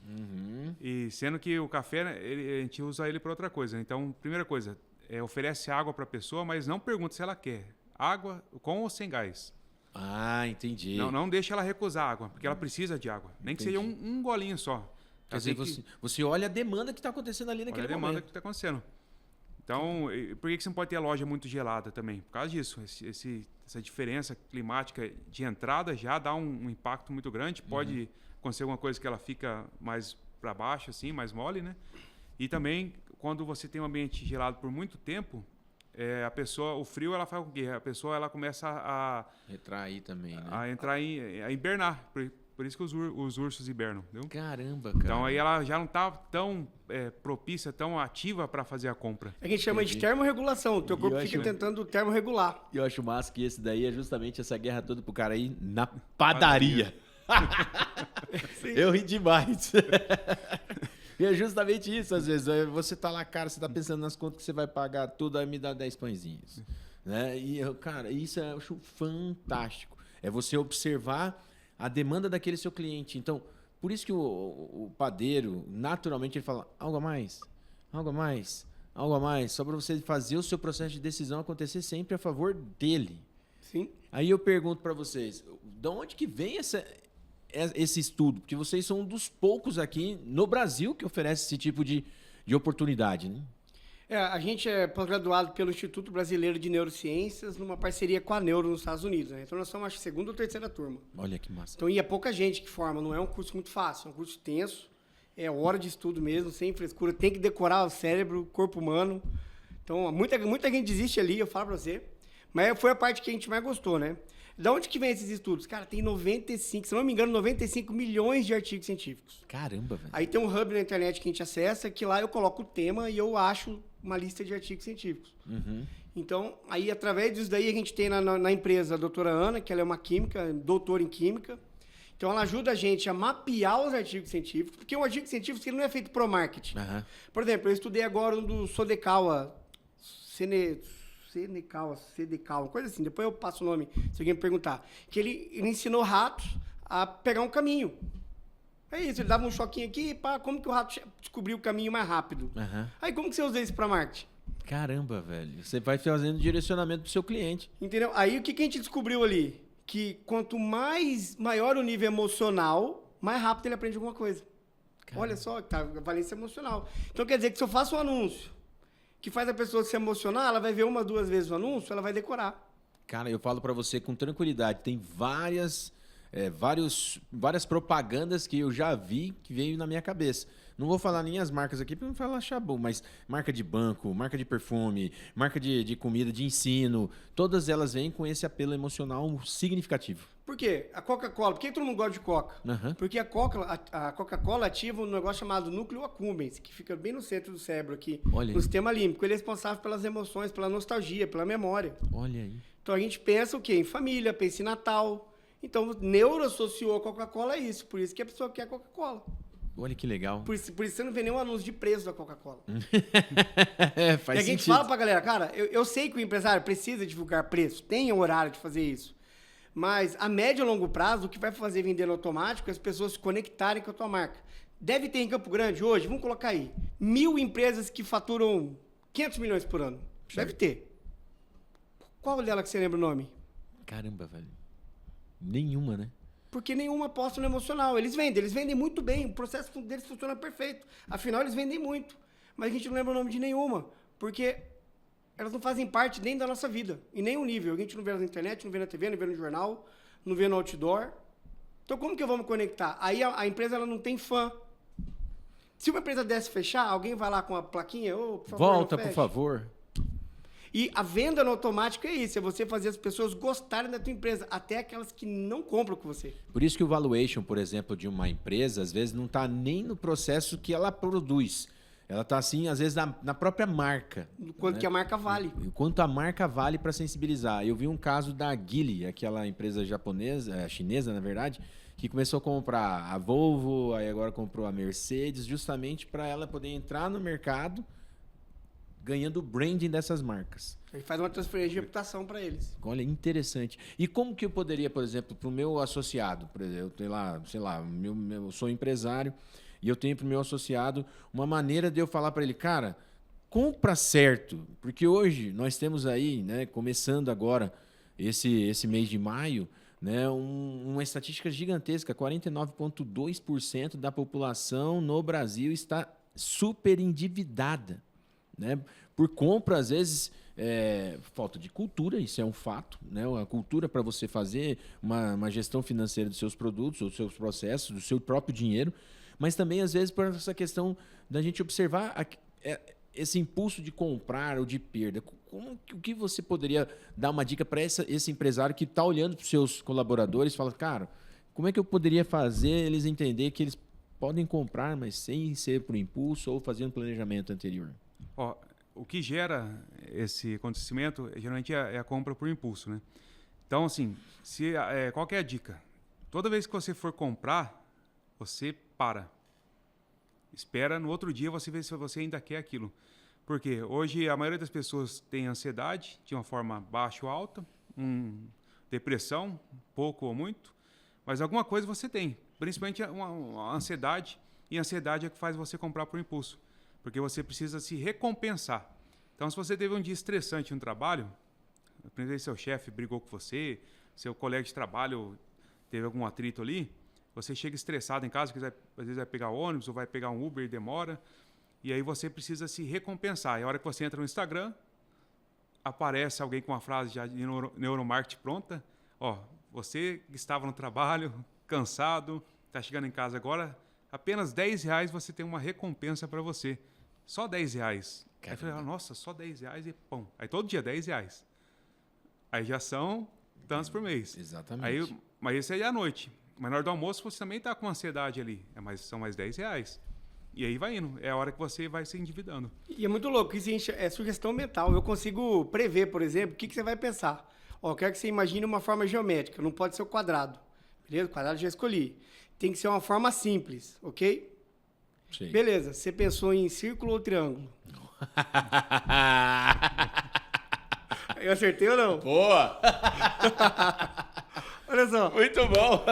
A: Uhum.
C: E sendo que o café, a gente usa ele para outra coisa. Então, primeira coisa, oferece água para a pessoa, mas não pergunta se ela quer. Água com ou sem gás.
A: Ah, entendi.
C: Não deixa ela recusar água, porque ela precisa de água. Nem que seja um golinho só.
A: Quer dizer, você olha a demanda que está acontecendo ali naquele momento.
C: Olha a demanda que está acontecendo. Então, por que você não pode ter a loja muito gelada também? Por causa disso. Essa diferença climática de entrada já dá um impacto muito grande. Pode acontecer alguma coisa que ela fica mais para baixo, assim, mais mole, né? E também, quando você tem um ambiente gelado por muito tempo, o frio, ela faz o quê? A pessoa ela começa a
A: retrair também, né?
C: A entrar a hibernar. Por isso que os ursos hibernam, entendeu?
A: Caramba, cara.
C: Então aí ela já não está tão propícia, tão ativa para fazer a compra.
B: É que a gente chama de termorregulação. O teu corpo fica tentando termorregular.
A: E eu acho massa que esse daí é justamente essa guerra toda pro cara ir na padaria. Eu ri demais. E é justamente isso, às vezes. Você tá lá, cara, você tá pensando nas contas que você vai pagar tudo, aí me dá 10 pãezinhos. Né? E, cara, isso eu acho fantástico. É você observar a demanda daquele seu cliente. Então, por isso que o padeiro, naturalmente, ele fala algo a mais, algo a mais, algo a mais, só para você fazer o seu processo de decisão acontecer sempre a favor dele.
B: Sim.
A: Aí eu pergunto para vocês, de onde que vem esse estudo? Porque vocês são um dos poucos aqui no Brasil que oferece esse tipo de oportunidade, né?
B: A gente é pós-graduado pelo Instituto Brasileiro de Neurociências, numa parceria com a Neuro nos Estados Unidos, né? Então nós somos, acho que, segunda ou terceira turma.
A: Olha que massa.
B: Então, e é pouca gente que forma, não é um curso muito fácil, é um curso tenso, é hora de estudo mesmo, sem frescura, tem que decorar o cérebro, o corpo humano. Então, muita gente desiste ali, eu falo pra você. Mas foi a parte que a gente mais gostou, né? Da onde que vem esses estudos? Cara, tem 95, se não me engano, 95 milhões de artigos científicos.
A: Caramba, velho.
B: Aí tem um hub na internet que a gente acessa, que lá eu coloco o tema e eu acho uma lista de artigos científicos.
A: Uhum.
B: Então, aí através disso daí a gente tem na empresa a doutora Ana, que ela é uma química, doutora em química. Então ela ajuda a gente a mapear os artigos científicos, porque um artigo científico ele não é feito pro marketing.
A: Uhum.
B: Por exemplo, eu estudei agora um do Sodekawa, Sedecal, coisa assim, depois eu passo o nome, se alguém me perguntar. Que ele ensinou ratos a pegar um caminho. É isso, ele dava um choquinho aqui, pá, como que o rato descobriu o caminho mais rápido?
A: Uhum.
B: Aí como que você usa isso para marketing?
A: Caramba, velho. Você vai fazendo direcionamento pro seu cliente.
B: Entendeu? Aí o que a gente descobriu ali? Que quanto maior o nível emocional, mais rápido ele aprende alguma coisa. Caramba. Olha só, tá, a valência emocional. Então quer dizer que se eu faço um anúncio que faz a pessoa se emocionar, ela vai ver 1, 2 vezes o anúncio, ela vai decorar.
A: Cara, eu falo pra você com tranquilidade, tem várias propagandas que eu já vi que veio na minha cabeça. Não vou falar nem as marcas aqui para não falar chabu, mas marca de banco, marca de perfume, marca de comida, de ensino, todas elas vêm com esse apelo emocional significativo.
B: Por quê? A Coca-Cola, por que todo mundo gosta de Coca?
A: Uhum.
B: Porque a Coca-Cola ativa um negócio chamado núcleo accumbens, que fica bem no centro do cérebro aqui,
A: Olha
B: no
A: aí.
B: sistema límbico. Ele é responsável pelas emoções, pela nostalgia, pela memória.
A: Olha aí.
B: Então a gente pensa o quê? Em família, pensa em Natal. Então o neuro associou a Coca-Cola a isso, por isso que a pessoa quer Coca-Cola.
A: Olha que legal.
B: Por isso você não vê nenhum anúncio de preço da Coca-Cola.
A: Faz
B: E a gente
A: sentido.
B: fala pra galera, cara, eu sei que o empresário precisa divulgar preço, tem horário de fazer isso. Mas a médio e longo prazo, o que vai fazer vender no automático é as pessoas se conectarem com a tua marca. Deve ter em Campo Grande hoje, vamos colocar aí, 1.000 empresas que faturam 500 milhões por ano. Deve ter. Qual dela que você lembra o nome?
A: Caramba, velho. Nenhuma, né?
B: Porque nenhuma aposta no emocional. Eles vendem muito bem, o processo deles funciona perfeito. Afinal, eles vendem muito. Mas a gente não lembra o nome de nenhuma, porque elas não fazem parte nem da nossa vida, em nenhum nível. A gente não vê na internet, não vê na TV, não vê no jornal, não vê no outdoor. Então, como que vamos conectar? Aí a empresa ela não tem fã. Se uma empresa desse fechar, alguém vai lá com a plaquinha, por favor,
A: Volta,
B: não
A: por
B: feche.
A: favor.
B: E a venda no automático é isso, é você fazer as pessoas gostarem da tua empresa, até aquelas que não compram com você.
A: Por isso que o valuation, por exemplo, de uma empresa, às vezes não está nem no processo que ela produz. Ela está, assim, às vezes, na própria marca.
B: Do quanto que a marca vale.
A: O quanto a marca vale para sensibilizar. Eu vi um caso da Geely, aquela empresa japonesa, chinesa, na verdade, que começou a comprar a Volvo, aí agora comprou a Mercedes, justamente para ela poder entrar no mercado ganhando o branding dessas marcas.
B: Ele faz uma transferência de reputação para eles.
A: Olha, interessante. E como que eu poderia, por exemplo, para o meu associado, por exemplo, eu tenho lá, sei lá, eu sou empresário e eu tenho para o meu associado uma maneira de eu falar para ele, cara, compra certo, porque hoje nós temos aí, né, começando agora esse mês de maio, né, uma estatística gigantesca, 49,2% da população no Brasil está super endividada, né, por compra, às vezes, falta de cultura, isso é um fato, né, a cultura para você fazer uma gestão financeira dos seus produtos, dos seus processos, do seu próprio dinheiro, mas também, às vezes, por essa questão da gente observar esse impulso de comprar ou de perda. O que você poderia dar uma dica para esse empresário que está olhando para os seus colaboradores e fala, cara, como é que eu poderia fazer eles entender que eles podem comprar, mas sem ser por impulso ou fazendo planejamento anterior?
C: Ó, o que gera esse acontecimento geralmente é a compra por impulso, né? Então, assim, qual que é a dica? Toda vez que você for comprar, você para. Espera, no outro dia você vê se você ainda quer aquilo. Porque hoje a maioria das pessoas tem ansiedade, de uma forma baixa ou alta, depressão, pouco ou muito, mas alguma coisa você tem. Principalmente uma ansiedade, e a ansiedade é que faz você comprar por impulso. Porque você precisa se recompensar. Então, se você teve um dia estressante no trabalho, seu chefe brigou com você, seu colega de trabalho teve algum atrito ali, você chega estressado em casa, às vezes vai pegar ônibus ou vai pegar um Uber e demora, E aí você precisa se recompensar. E a hora que você entra no Instagram, aparece alguém com uma frase já de neuromarketing pronta. Ó, você que estava no trabalho, cansado, está chegando em casa agora, apenas R$10 você tem uma recompensa para você. Só R$10. Aí eu falei, nossa, só R$10 e pão. Aí todo dia R$10. Aí já são tantos por mês.
A: Exatamente.
C: Aí, mas isso aí é à noite. Mas na hora do almoço você também está com ansiedade ali. São mais R$10. E aí vai indo. É a hora que você vai se endividando.
B: E é muito louco, isso é sugestão mental. Eu consigo prever, por exemplo, o que você vai pensar. Ó, eu quero que você imagine uma forma geométrica, não pode ser o quadrado. Beleza? O quadrado já escolhi. Tem que ser uma forma simples, ok?
A: Sim.
B: Beleza, você pensou em círculo ou triângulo? Eu acertei ou não?
A: Boa!
B: Olha só.
A: Muito bom!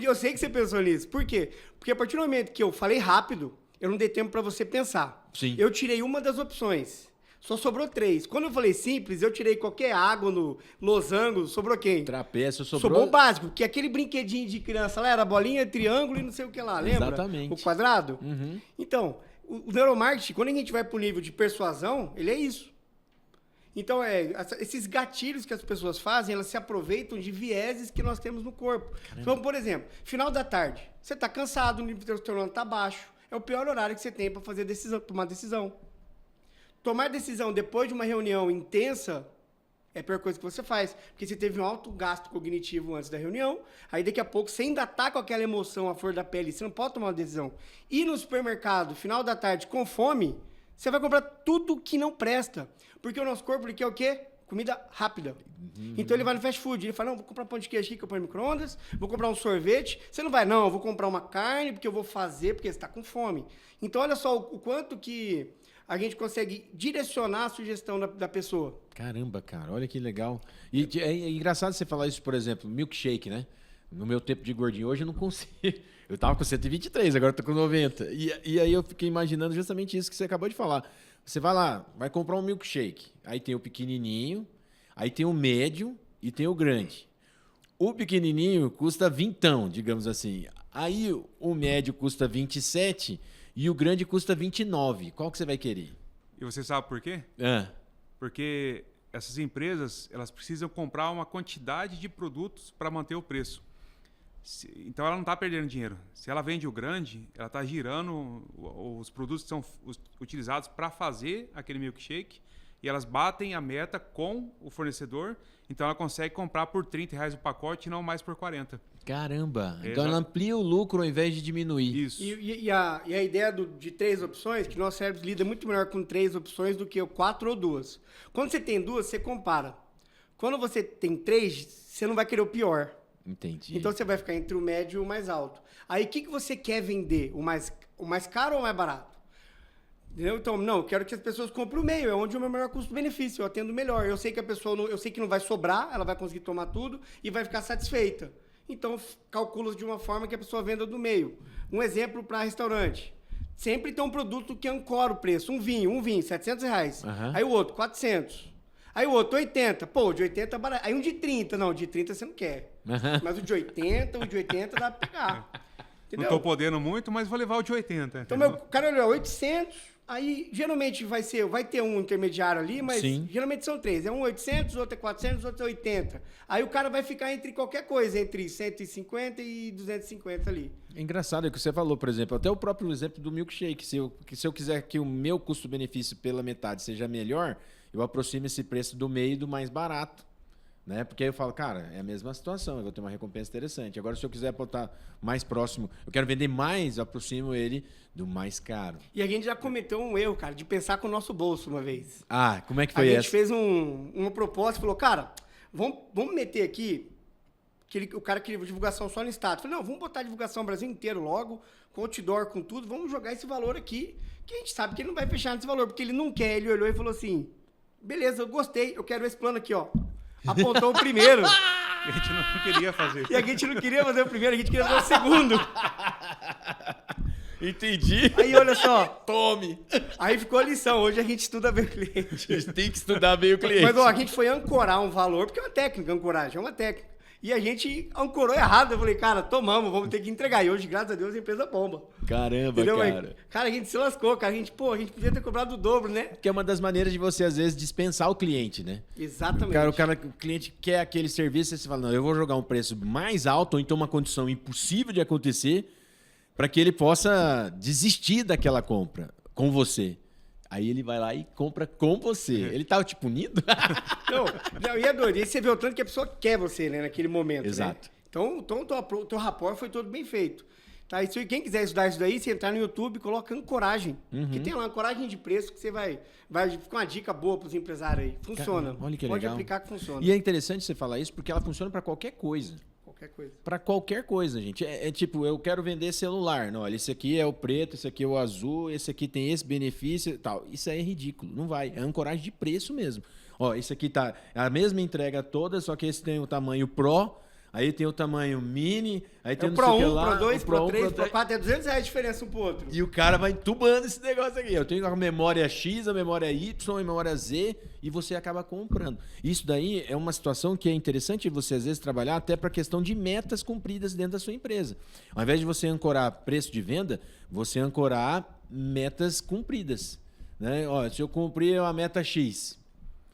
B: Eu sei que você pensou nisso. Por quê? Porque a partir do momento que eu falei rápido, eu não dei tempo para você pensar.
A: Sim.
B: Eu tirei uma das opções. Só sobrou 3. Quando eu falei simples, eu tirei qualquer água no losango, sobrou quem?
A: Trapézio sobrou...
B: Sobrou o básico, que é aquele brinquedinho de criança lá, era bolinha, triângulo e não sei o que lá, lembra?
A: Exatamente.
B: O quadrado?
A: Uhum.
B: Então, o neuromarketing, quando a gente vai pro nível de persuasão, ele é isso. Então, esses gatilhos que as pessoas fazem, elas se aproveitam de vieses que nós temos no corpo. Caramba. Então, por exemplo, final da tarde, você está cansado, o nível de testosterona está baixo, é o pior horário que você tem para fazer tomar decisão. Tomar decisão depois de uma reunião intensa é a pior coisa que você faz, porque você teve um alto gasto cognitivo antes da reunião, aí daqui a pouco você ainda está com aquela emoção à flor da pele, você não pode tomar uma decisão. Ir no supermercado, final da tarde, com fome, você vai comprar tudo que não presta, porque o nosso corpo ele quer o quê? Comida rápida. Então ele vai no fast food, ele fala, não, vou comprar pão de queijo aqui que eu ponho no micro-ondas, vou comprar um sorvete. Você não vai, não, eu vou comprar uma carne porque eu vou fazer, porque você está com fome. Então olha só o quanto que a gente consegue direcionar a sugestão da pessoa.
A: Caramba, cara, olha que legal. E é engraçado você falar isso, por exemplo, milkshake, né? No meu tempo de gordinho, hoje eu não consigo. Eu tava com 123, agora eu tô com 90. E aí eu fiquei imaginando justamente isso que você acabou de falar. Você vai lá, vai comprar um milkshake. Aí tem o pequenininho, aí tem o médio e tem o grande. O pequenininho custa vintão, digamos assim. Aí o médio custa 27 e o grande custa 29. Qual que você vai querer?
C: E você sabe por quê? Porque essas empresas elas precisam comprar uma quantidade de produtos para manter o preço. Então ela não está perdendo dinheiro. Se ela vende o grande, ela está girando os produtos que são utilizados para fazer aquele milkshake e elas batem a meta com o fornecedor, então ela consegue comprar por R$30 o pacote e não mais por 40.
A: Caramba! Então ela amplia o lucro ao invés de diminuir.
B: Isso. E a ideia de 3 opções, que nosso cérebro lida muito melhor com 3 opções do que 4 ou 2. Quando você tem 2, você compara. Quando você tem 3, você não vai querer o pior.
A: Entendi.
B: Então você vai ficar entre o médio e o mais alto. Aí o que você quer vender? O mais caro ou o mais barato? Entendeu? Então, não, eu quero que as pessoas comprem o meio, é onde o meu melhor custo-benefício, eu atendo melhor. Eu sei que a pessoa eu sei que não vai sobrar, ela vai conseguir tomar tudo e vai ficar satisfeita. Então, calculo de uma forma que a pessoa venda do meio. Um exemplo para restaurante. Sempre tem um produto que ancora o preço. Um vinho, R$700. Uhum. Aí o outro, 400. Aí o outro, 80. Pô, de 80 é barato. Aí um de 30. Não, de 30 você não quer. Uhum. Mas o de 80 dá pra pegar. Entendeu?
C: Não tô podendo muito, mas vou levar o de 80.
B: Então, meu cara olhou 800... Aí, geralmente, vai ter um intermediário ali, mas Sim. Geralmente são 3. É um 800, outro é 400, outro é 80. Aí o cara vai ficar entre qualquer coisa, entre 150 e 250 ali.
A: É engraçado, é o que você falou, por exemplo, até o próprio exemplo do milkshake. Se eu quiser que o meu custo-benefício pela metade seja melhor, eu aproximo esse preço do meio do mais barato. Né? Porque aí eu falo, cara, é a mesma situação, eu vou ter uma recompensa interessante. Agora, se eu quiser botar mais próximo, eu quero vender mais, eu aproximo ele do mais caro.
B: E a gente já cometeu um erro, cara, de pensar com o nosso bolso uma vez.
A: Ah, como é que foi essa?
B: A gente fez uma proposta e falou, cara, vamos meter aqui, o cara queria divulgação só no estado. Falei, não, vamos botar a divulgação no Brasil inteiro logo, com outdoor, com tudo, vamos jogar esse valor aqui, que a gente sabe que ele não vai fechar nesse valor, porque ele não quer. Ele olhou e falou assim, beleza, eu gostei, eu quero esse plano aqui, ó. Apontou o primeiro.
C: A gente não queria fazer.
B: E a gente não queria fazer o primeiro, a gente queria fazer o segundo.
A: Entendi.
B: Aí, olha só.
A: Tome.
B: Aí ficou a lição. Hoje a gente estuda bem o cliente.
A: A gente tem que estudar bem o cliente.
B: Mas, ó, a gente foi ancorar um valor, porque é uma técnica, ancoragem, é uma técnica. E a gente ancorou errado. Eu falei, cara, tomamos, vamos ter que entregar. E hoje, graças a Deus, a empresa bomba.
A: Caramba,
B: Entendeu?
A: cara.
B: Cara, a gente se lascou, cara. A gente podia ter cobrado o dobro, né?
A: Que é uma das maneiras de você, às vezes, dispensar o cliente, né?
B: Exatamente.
A: O cliente quer aquele serviço e você fala, não, eu vou jogar um preço mais alto ou então uma condição impossível de acontecer para que ele possa desistir daquela compra com você. Aí ele vai lá e compra com você. Ele tava te punindo?
B: Não, e é doido. E aí você vê o tanto que a pessoa quer você, né? Naquele momento,
A: Exato.
B: né? Então o teu rapport foi todo bem feito. Tá? E se quem quiser estudar isso daí, você entrar no YouTube, coloca Ancoragem. Que tem lá Ancoragem de preço que você vai ficar uma dica boa para os empresários aí. Funciona.
A: Caramba, olha que
B: Pode
A: legal.
B: aplicar que funciona.
A: E é interessante você falar isso porque ela funciona para qualquer coisa.
B: Qualquer coisa.
A: Para qualquer coisa, gente. É tipo, eu quero vender celular. Não, olha, esse aqui é o preto, esse aqui é o azul, esse aqui tem esse benefício e tal. Isso aí é ridículo, não vai. É ancoragem de preço mesmo. Ó, esse aqui tá a mesma entrega toda, só que esse tem o tamanho Pro, aí tem o tamanho Mini, aí tem
B: o
A: não
B: Pro
A: sei o que
B: 1,
A: lá,
B: Pro 2,
A: o
B: Pro
A: 1,
B: 3,
A: Pro
B: Pro 4, é R$200 a diferença um pro outro.
A: E o cara vai entubando esse negócio aqui. Eu tenho a memória X, a memória Y, a memória Z, e você acaba comprando. Isso daí é uma situação que é interessante você, às vezes, trabalhar até para a questão de metas cumpridas dentro da sua empresa. Ao invés de você ancorar preço de venda, você ancorar metas cumpridas. Né? Ó, se eu cumprir uma meta X,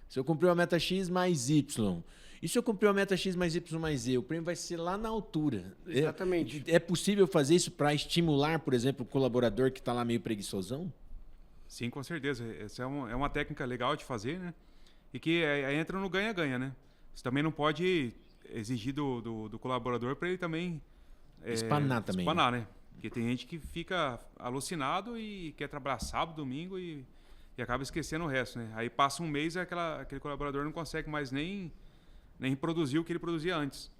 A: se eu cumprir uma meta X mais Y, e se eu cumprir uma meta X mais Y mais Z, o prêmio vai ser lá na altura.
B: Exatamente.
A: É possível fazer isso para estimular, por exemplo, o colaborador que está lá meio preguiçosão?
C: Sim, com certeza. Essa é uma técnica legal de fazer, né? E que entra no ganha-ganha, né? Você também não pode exigir do colaborador para ele também...
A: Espanar também.
C: Espanar, né? Porque tem gente que fica alucinado e quer trabalhar sábado, domingo e acaba esquecendo o resto, né? Aí passa um mês e aquele colaborador não consegue mais nem produzir o que ele produzia antes.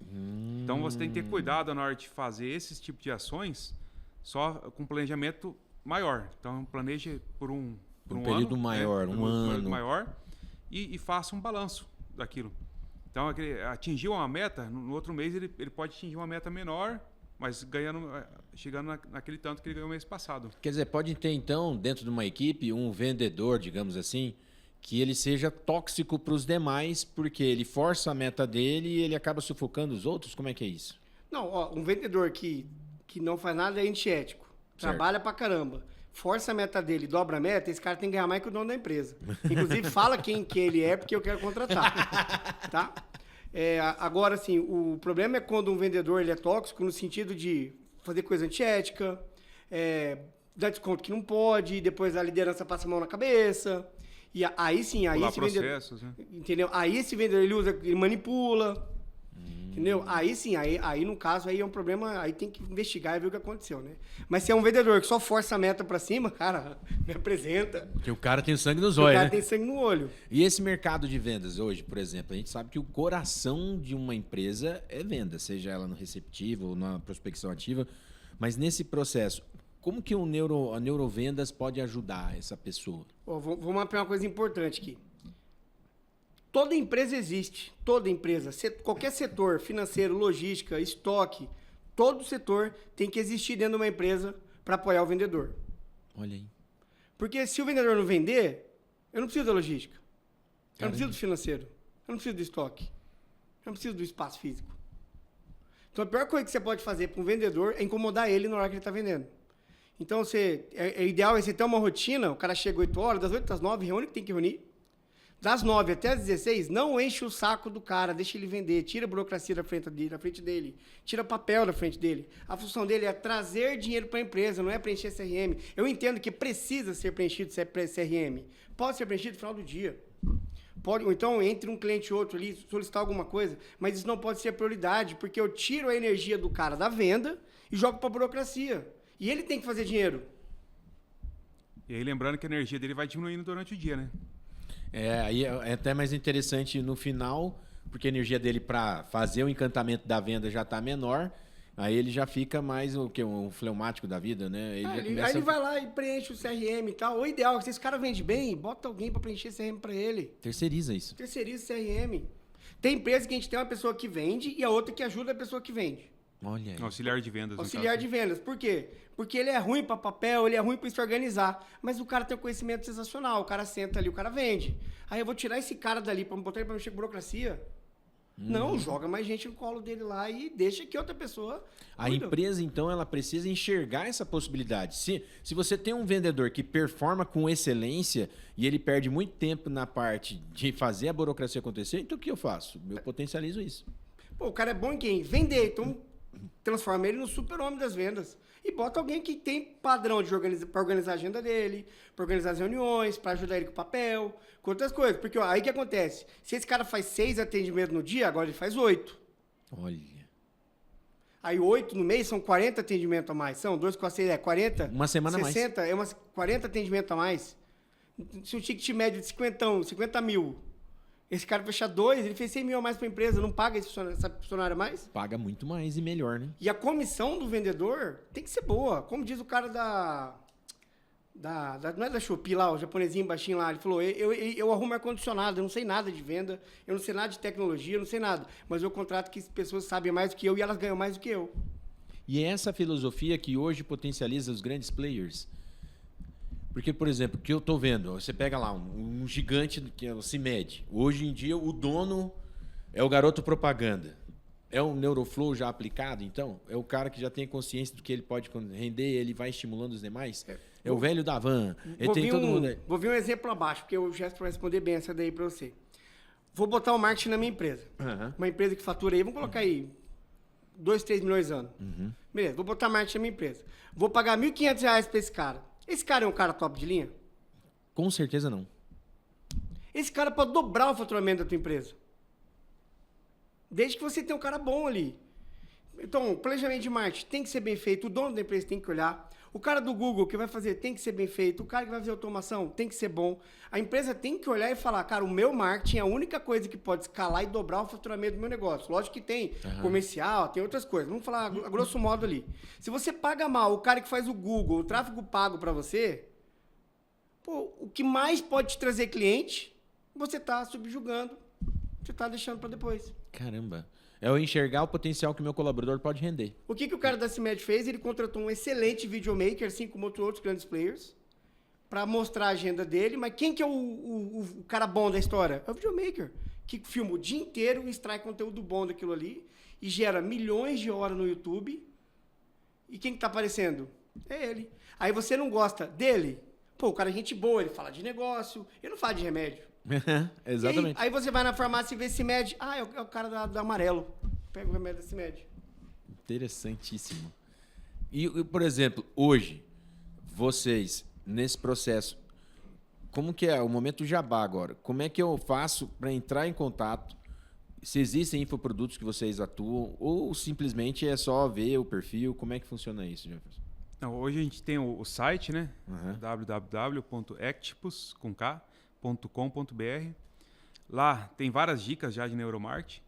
C: Então você tem que ter cuidado na hora de fazer esses tipos de ações só com planejamento maior. Então planeje por um
A: período
C: ano,
A: maior,
C: né?
A: um ano.
C: Período maior e faça um balanço daquilo. Então atingiu uma meta, no outro mês ele pode atingir uma meta menor, mas chegando naquele tanto que ele ganhou no mês passado.
A: Quer dizer, pode ter então, dentro de uma equipe, um vendedor, digamos assim, que ele seja tóxico para os demais, porque ele força a meta dele e ele acaba sufocando os outros? Como é que é isso?
B: Não, ó, um vendedor que não faz nada é antiético.
A: Certo.
B: Trabalha pra caramba. Força a meta dele, dobra a meta, esse cara tem que ganhar mais que o dono da empresa. Inclusive, fala quem que ele é, porque eu quero contratar. Tá? Agora, assim, o problema é quando um vendedor ele é tóxico no sentido de fazer coisa antiética, dar desconto que não pode, depois a liderança passa a mão na cabeça. E aí sim, aí esse
C: processos,
B: vendedor,
C: né?
B: entendeu? Aí esse vendedor ele manipula, entendeu? Aí sim, aí no caso aí é um problema, aí tem que investigar e ver o que aconteceu, né? Mas se é um vendedor que só força a meta pra cima, cara, me apresenta.
A: Porque o cara tem o sangue nos
B: O
A: olhos,
B: cara
A: né?
B: tem sangue no olho.
A: E esse mercado de vendas hoje, por exemplo, a gente sabe que o coração de uma empresa é venda, seja ela no receptivo ou na prospecção ativa, mas nesse processo, como que a neurovendas pode ajudar essa pessoa?
B: Vou mapear uma coisa importante aqui. Toda empresa existe, toda empresa, qualquer setor, financeiro, logística, estoque, todo setor tem que existir dentro de uma empresa para apoiar o vendedor.
A: Olha aí.
B: Porque se o vendedor não vender, eu não preciso da logística, eu não
A: Caramba.
B: preciso do financeiro, eu não preciso do estoque, eu não preciso do espaço físico. Então a pior coisa que você pode fazer para um vendedor é incomodar ele na hora que ele está vendendo. Então, ideal é você ter uma rotina, o cara chega 8 horas, das 8 às 9, reúne o que tem que reunir. Das 9 até as 16, não enche o saco do cara, deixa ele vender, tira a burocracia da frente dele, tira papel da frente dele. A função dele é trazer dinheiro para a empresa, não é preencher CRM. Eu entendo que precisa ser preenchido CRM. Pode ser preenchido no final do dia. Pode, ou então, entre um cliente e outro ali, solicitar alguma coisa, mas isso não pode ser prioridade, porque eu tiro a energia do cara da venda e jogo para a burocracia. E ele tem que fazer dinheiro.
C: E aí lembrando que a energia dele vai diminuindo durante o dia, né?
A: Aí é até mais interessante no final, porque a energia dele para fazer o encantamento da venda já está menor, aí ele já fica mais um fleumático da vida, né?
B: Aí ele vai lá e preenche o CRM e tal. O ideal é que se esse cara vende bem, bota alguém para preencher CRM para ele.
A: Terceiriza isso.
B: Terceiriza o CRM. Tem empresa que a gente tem uma pessoa que vende e a outra que ajuda a pessoa que vende.
A: Olha aí.
C: Auxiliar de vendas. no
B: Auxiliar
C: caso.
B: de vendas. Por quê? Porque ele é ruim para papel, ele é ruim para se organizar. Mas o cara tem um conhecimento sensacional. O cara senta ali, o cara vende. Aí eu vou tirar esse cara dali para botar ele para mexer com burocracia. Não, joga mais gente no colo dele lá e deixa que outra pessoa
A: A
B: cuida.
A: empresa, então, ela precisa enxergar essa possibilidade. Se você tem um vendedor que performa com excelência e ele perde muito tempo na parte de fazer a burocracia acontecer, então o que eu faço? Eu potencializo isso.
B: Pô, o cara é bom em quem? Vender. Então, transforma ele no super-homem das vendas. E bota alguém que tem padrão para organizar a agenda dele, para organizar as reuniões, para ajudar ele com o papel, com outras coisas. Porque ó, aí o que acontece? Se esse cara faz 6 atendimentos no dia, agora ele faz 8.
A: Olha.
B: Aí 8 no mês são 40 atendimentos a mais. São 2 com a 6 é 40.
A: Uma semana a mais.
B: 60 é umas 40 atendimentos a mais. Se o ticket médio de 50 mil, esse cara fechar 2, ele fez 100 mil a mais para a empresa, não paga essa funcionária a mais?
A: Paga muito mais e melhor, né?
B: E a comissão do vendedor tem que ser boa. Como diz o cara não é da Shopee lá, o japonesinho baixinho lá. Ele falou, eu arrumo ar-condicionado, eu não sei nada de venda, eu não sei nada de tecnologia, eu não sei nada. Mas eu contrato que as pessoas sabem mais do que eu e elas ganham mais do que eu.
A: E é essa filosofia que hoje potencializa os grandes players. Porque, por exemplo, o que eu estou vendo, você pega lá um gigante que é o CIMED. Hoje em dia, o dono é o garoto propaganda. É um Neuroflow já aplicado, então? É o cara que já tem consciência do que ele pode render, ele vai estimulando os demais? É o velho da van. Ele tem todo mundo aí.
B: Vou vir um exemplo abaixo, porque o Gesto vai responder bem essa daí para você. Vou botar o marketing na minha empresa. Uma empresa que fatura aí, vamos colocar aí 2, 3 milhões ano. Beleza, vou botar marketing na minha empresa. Vou pagar R$ 1.500 para esse cara. Esse cara é um cara top de linha?
A: Com certeza não.
B: Esse cara pode dobrar o faturamento da tua empresa. Desde que você tenha um cara bom ali. Então, o planejamento de marketing tem que ser bem feito. O dono da empresa tem que olhar. O cara do Google que vai fazer tem que ser bem feito. O cara que vai fazer automação tem que ser bom. A empresa tem que olhar e falar, cara, o meu marketing é a única coisa que pode escalar e dobrar o faturamento do meu negócio. Lógico que tem comercial, tem outras coisas. Vamos falar a grosso modo ali. Se você paga mal o cara que faz o Google, o tráfego pago para você, pô, o que mais pode te trazer cliente, você está subjugando. Você está deixando para depois.
A: Caramba. É eu enxergar o potencial que o meu colaborador pode render.
B: O que o cara da CIMED fez? Ele contratou um excelente videomaker, assim como outros grandes players, para mostrar a agenda dele. Mas quem que é o cara bom da história? É o videomaker, que filma o dia inteiro e extrai conteúdo bom daquilo ali e gera milhões de horas no YouTube. E quem que tá aparecendo? É ele. Aí você não gosta dele? Pô, o cara é gente boa, ele fala de negócio, ele não fala de remédio.
A: Exatamente.
B: Aí você vai na farmácia e vê CIMED. Ah, é o cara do amarelo. Pega o remédio da CIMED.
A: Interessantíssimo. E, por exemplo, hoje, vocês, nesse processo, como que é o momento jabá agora? Como é que eu faço para entrar em contato? Se existem infoprodutos que vocês atuam ou simplesmente é só ver o perfil? Como é que funciona isso, Jefferson?
C: Não, hoje a gente tem o site, né? www.actipus.com.br. Lá tem várias dicas já de neuromarketing.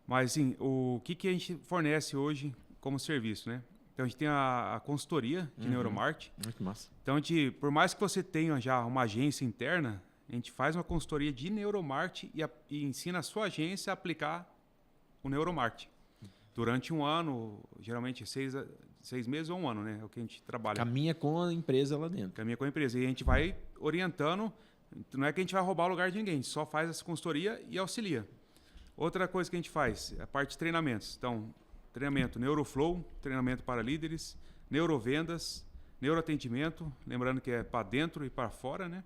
C: Mas, assim, o que a gente fornece hoje como serviço, né? Então, a gente tem a consultoria de neuromarketing.
A: Muito massa.
C: Então, por mais que você tenha já uma agência interna, a gente faz uma consultoria de neuromarketing e ensina a sua agência a aplicar o neuromarketing. Durante um ano, geralmente 6 meses ou um ano, né? É o que a gente trabalha.
A: Caminha com a empresa lá dentro.
C: Caminha com a empresa. E a gente vai orientando. Não é que a gente vai roubar o lugar de ninguém, a gente só faz essa consultoria e auxilia. Outra coisa que a gente faz é a parte de treinamentos. Então, treinamento Neuroflow, treinamento para líderes, neurovendas, neuroatendimento, lembrando que é para dentro e para fora, né?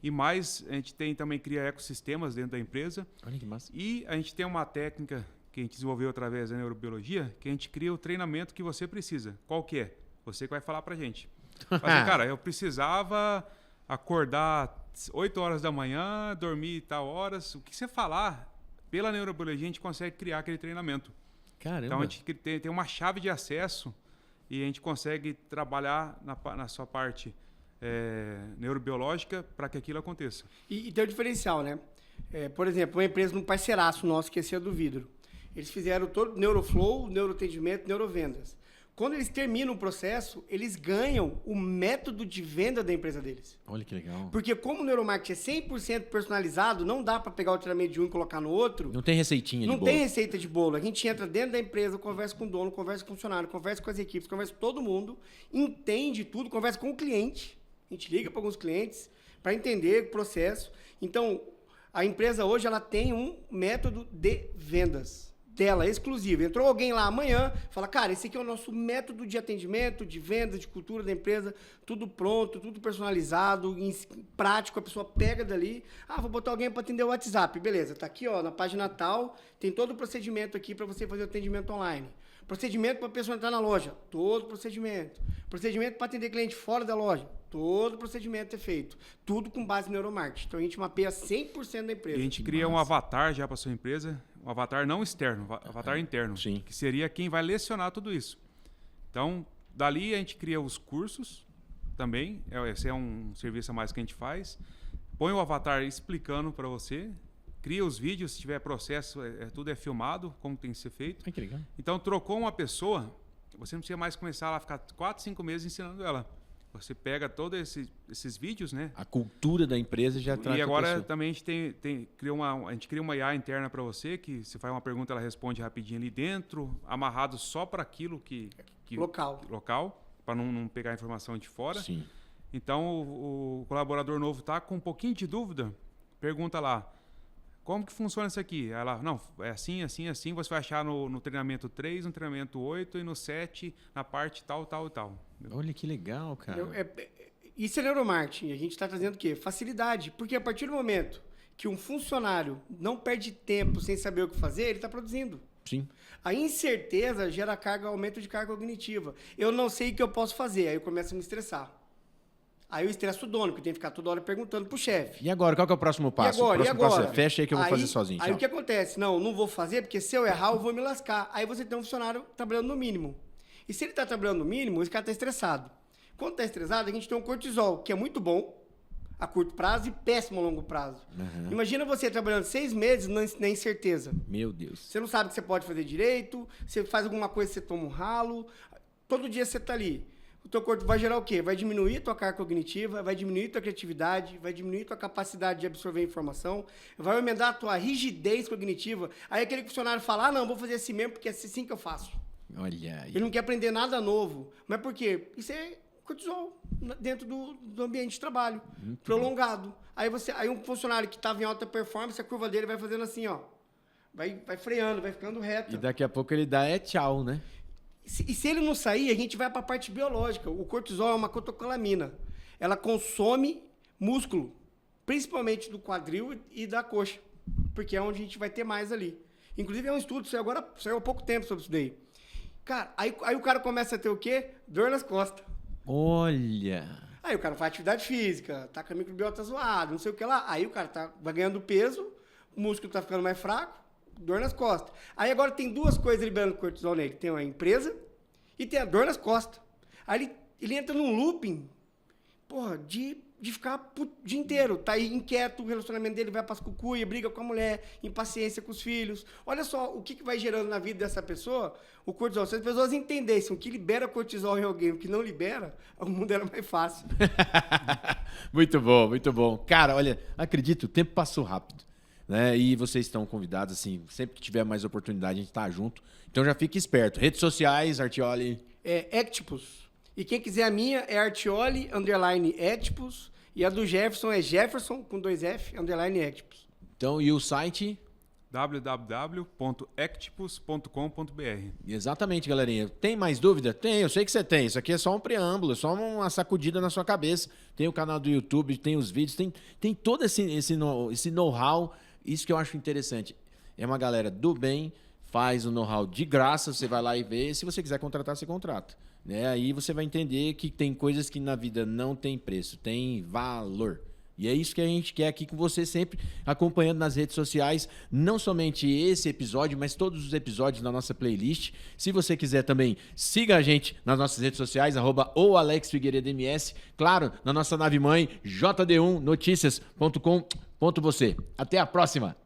C: E mais, a gente também cria ecossistemas dentro da empresa.
A: Olha que massa.
C: E a gente tem uma técnica que a gente desenvolveu através da neurobiologia, que a gente cria o treinamento que você precisa. Qual que é? Você que vai falar pra gente. Assim, cara, eu precisava acordar 8 horas da manhã, dormir tal horas. O que você falar, pela neurobiologia, a gente consegue criar aquele treinamento.
A: Caramba.
C: Então, a gente tem uma chave de acesso e a gente consegue trabalhar na sua parte neurobiológica para que aquilo aconteça.
B: E tem o diferencial, né? Por exemplo, uma empresa, um parceiraço nosso, que é a do vidro. Eles fizeram todo Neuroflow, neuroatendimento, neurovendas. Quando eles terminam o processo, eles ganham o método de venda da empresa deles.
A: Olha que legal.
B: Porque como o neuromarketing é 100% personalizado, não dá para pegar o treinamento de um e colocar no outro.
A: Não tem receitinha de bolo.
B: Não tem receita de bolo. A gente entra dentro da empresa, conversa com o dono, conversa com o funcionário, conversa com as equipes, conversa com todo mundo, entende tudo, conversa com o cliente. A gente liga para alguns clientes para entender o processo. Então, A empresa hoje ela tem um método de vendas dela, exclusivo. Entrou alguém lá amanhã, fala, cara, esse aqui é o nosso método de atendimento, de vendas, de cultura da empresa, tudo pronto, tudo personalizado, prático, a pessoa pega dali, vou botar alguém para atender o WhatsApp, beleza, tá aqui, ó, na página tal, tem todo o procedimento aqui para você fazer o atendimento online. Procedimento para a pessoa entrar na loja, todo procedimento. Procedimento para atender cliente fora da loja, todo procedimento é feito. Tudo com base em neuromarketing. Então a gente mapeia 100% da empresa.
C: E a gente cria um avatar já para sua empresa, um avatar não externo, um avatar interno,
A: sim.
C: Que seria quem vai lecionar tudo isso. Então, dali a gente cria os cursos também, esse é um serviço a mais que a gente faz. Põe o avatar explicando para você, cria os vídeos, se tiver processo, tudo é filmado, como tem que ser feito.
A: Que legal.
C: Então, trocou uma pessoa, você não precisa mais começar a ficar 4, 5 meses ensinando ela. Você pega todos esses vídeos, né?
A: A cultura da empresa já traz.
C: E agora também a gente a gente cria uma IA interna para você, que você faz uma pergunta, ela responde rapidinho ali dentro, amarrado só para aquilo que local, para não pegar informação de fora.
A: Sim.
C: Então, o colaborador novo está com um pouquinho de dúvida, pergunta lá, como que funciona isso aqui? Ela, não, é assim, assim, assim, você vai achar no treinamento 3, no treinamento 8 e no 7, na parte tal.
A: Olha que legal, cara.
B: Isso é neuromarketing. A gente está trazendo o quê? Facilidade. Porque a partir do momento que um funcionário não perde tempo sem saber o que fazer, ele está produzindo.
A: Sim.
B: A incerteza gera aumento de carga cognitiva. Eu não sei o que eu posso fazer, aí eu começo a me estressar. Aí eu estresso o dono, porque tem que ficar toda hora perguntando pro chefe.
A: E agora, qual que é o próximo passo? O próximo passo é fecha aí que eu vou fazer sozinho.
B: Aí o que acontece? Não vou fazer, porque se eu errar, eu vou me lascar. Aí você tem um funcionário trabalhando no mínimo. E se ele está trabalhando no mínimo, esse cara está estressado. Quando está estressado, a gente tem um cortisol, que é muito bom a curto prazo e péssimo a longo prazo. Uhum. Imagina você trabalhando 6 meses na incerteza.
A: Meu Deus.
B: Você não sabe o que você pode fazer direito, você faz alguma coisa, você toma um ralo. Todo dia você está ali. O teu corpo vai gerar o quê? Vai diminuir a tua carga cognitiva, vai diminuir a tua criatividade, vai diminuir a tua capacidade de absorver informação, vai aumentar a tua rigidez cognitiva. Aí aquele funcionário fala, não, vou fazer assim mesmo, porque é assim que eu faço.
A: Olha aí.
B: Ele não quer aprender nada novo. Mas por quê? Isso é cortisol dentro do ambiente de trabalho, prolongado. Aí um funcionário que estava em alta performance, a curva dele vai fazendo assim, ó. Vai freando, vai ficando reta.
A: E daqui a pouco ele dá tchau, né?
B: E se ele não sair, a gente vai para a parte biológica. O cortisol é uma cotocolamina. Ela consome músculo, principalmente do quadril e da coxa, porque é onde a gente vai ter mais ali. Inclusive, é um estudo, saiu há pouco tempo sobre isso daí. Cara, aí o cara começa a ter o quê? Dor nas costas.
A: Olha!
B: Aí o cara faz atividade física, tá com a microbiota zoada, não sei o que lá. Aí o cara vai ganhando peso, o músculo tá ficando mais fraco, dor nas costas. Aí agora tem duas coisas liberando cortisol nele. Tem a empresa e tem a dor nas costas. Aí ele entra num looping, de ficar o dia inteiro. Tá aí inquieto, o relacionamento dele vai pras cucuia, briga com a mulher, impaciência com os filhos. Olha só o que vai gerando na vida dessa pessoa o cortisol. Se as pessoas entendessem o que libera cortisol em alguém e o que não libera, o mundo era mais fácil.
A: Muito bom, muito bom. Cara, olha, acredito, o tempo passou rápido. Né? E vocês estão convidados, assim, sempre que tiver mais oportunidade, a gente tá junto. Então já fique esperto. Redes sociais, Artioli.
B: Ectipus. E quem quiser a minha é Artioli, _Ectipus. E a do Jefferson é Jefferson, com 2F, _Ectipus.
A: Então, e o site?
C: www.ectipus.com.br.
A: Exatamente, galerinha. Tem mais dúvida? Tem, eu sei que você tem. Isso aqui é só um preâmbulo, só uma sacudida na sua cabeça. Tem o canal do YouTube, tem os vídeos, tem todo esse know-how. Isso que eu acho interessante. É uma galera do bem, faz o know-how de graça, você vai lá e vê. Se você quiser contratar, você contrata. Né? Aí você vai entender que tem coisas que na vida não tem preço, tem valor. E é isso que a gente quer aqui com você, sempre acompanhando nas redes sociais, não somente esse episódio, mas todos os episódios da nossa playlist. Se você quiser também, siga a gente nas nossas redes sociais, @AlexFigueiredoMS. Claro, na nossa nave mãe, jd1noticias.com.br. Até a próxima!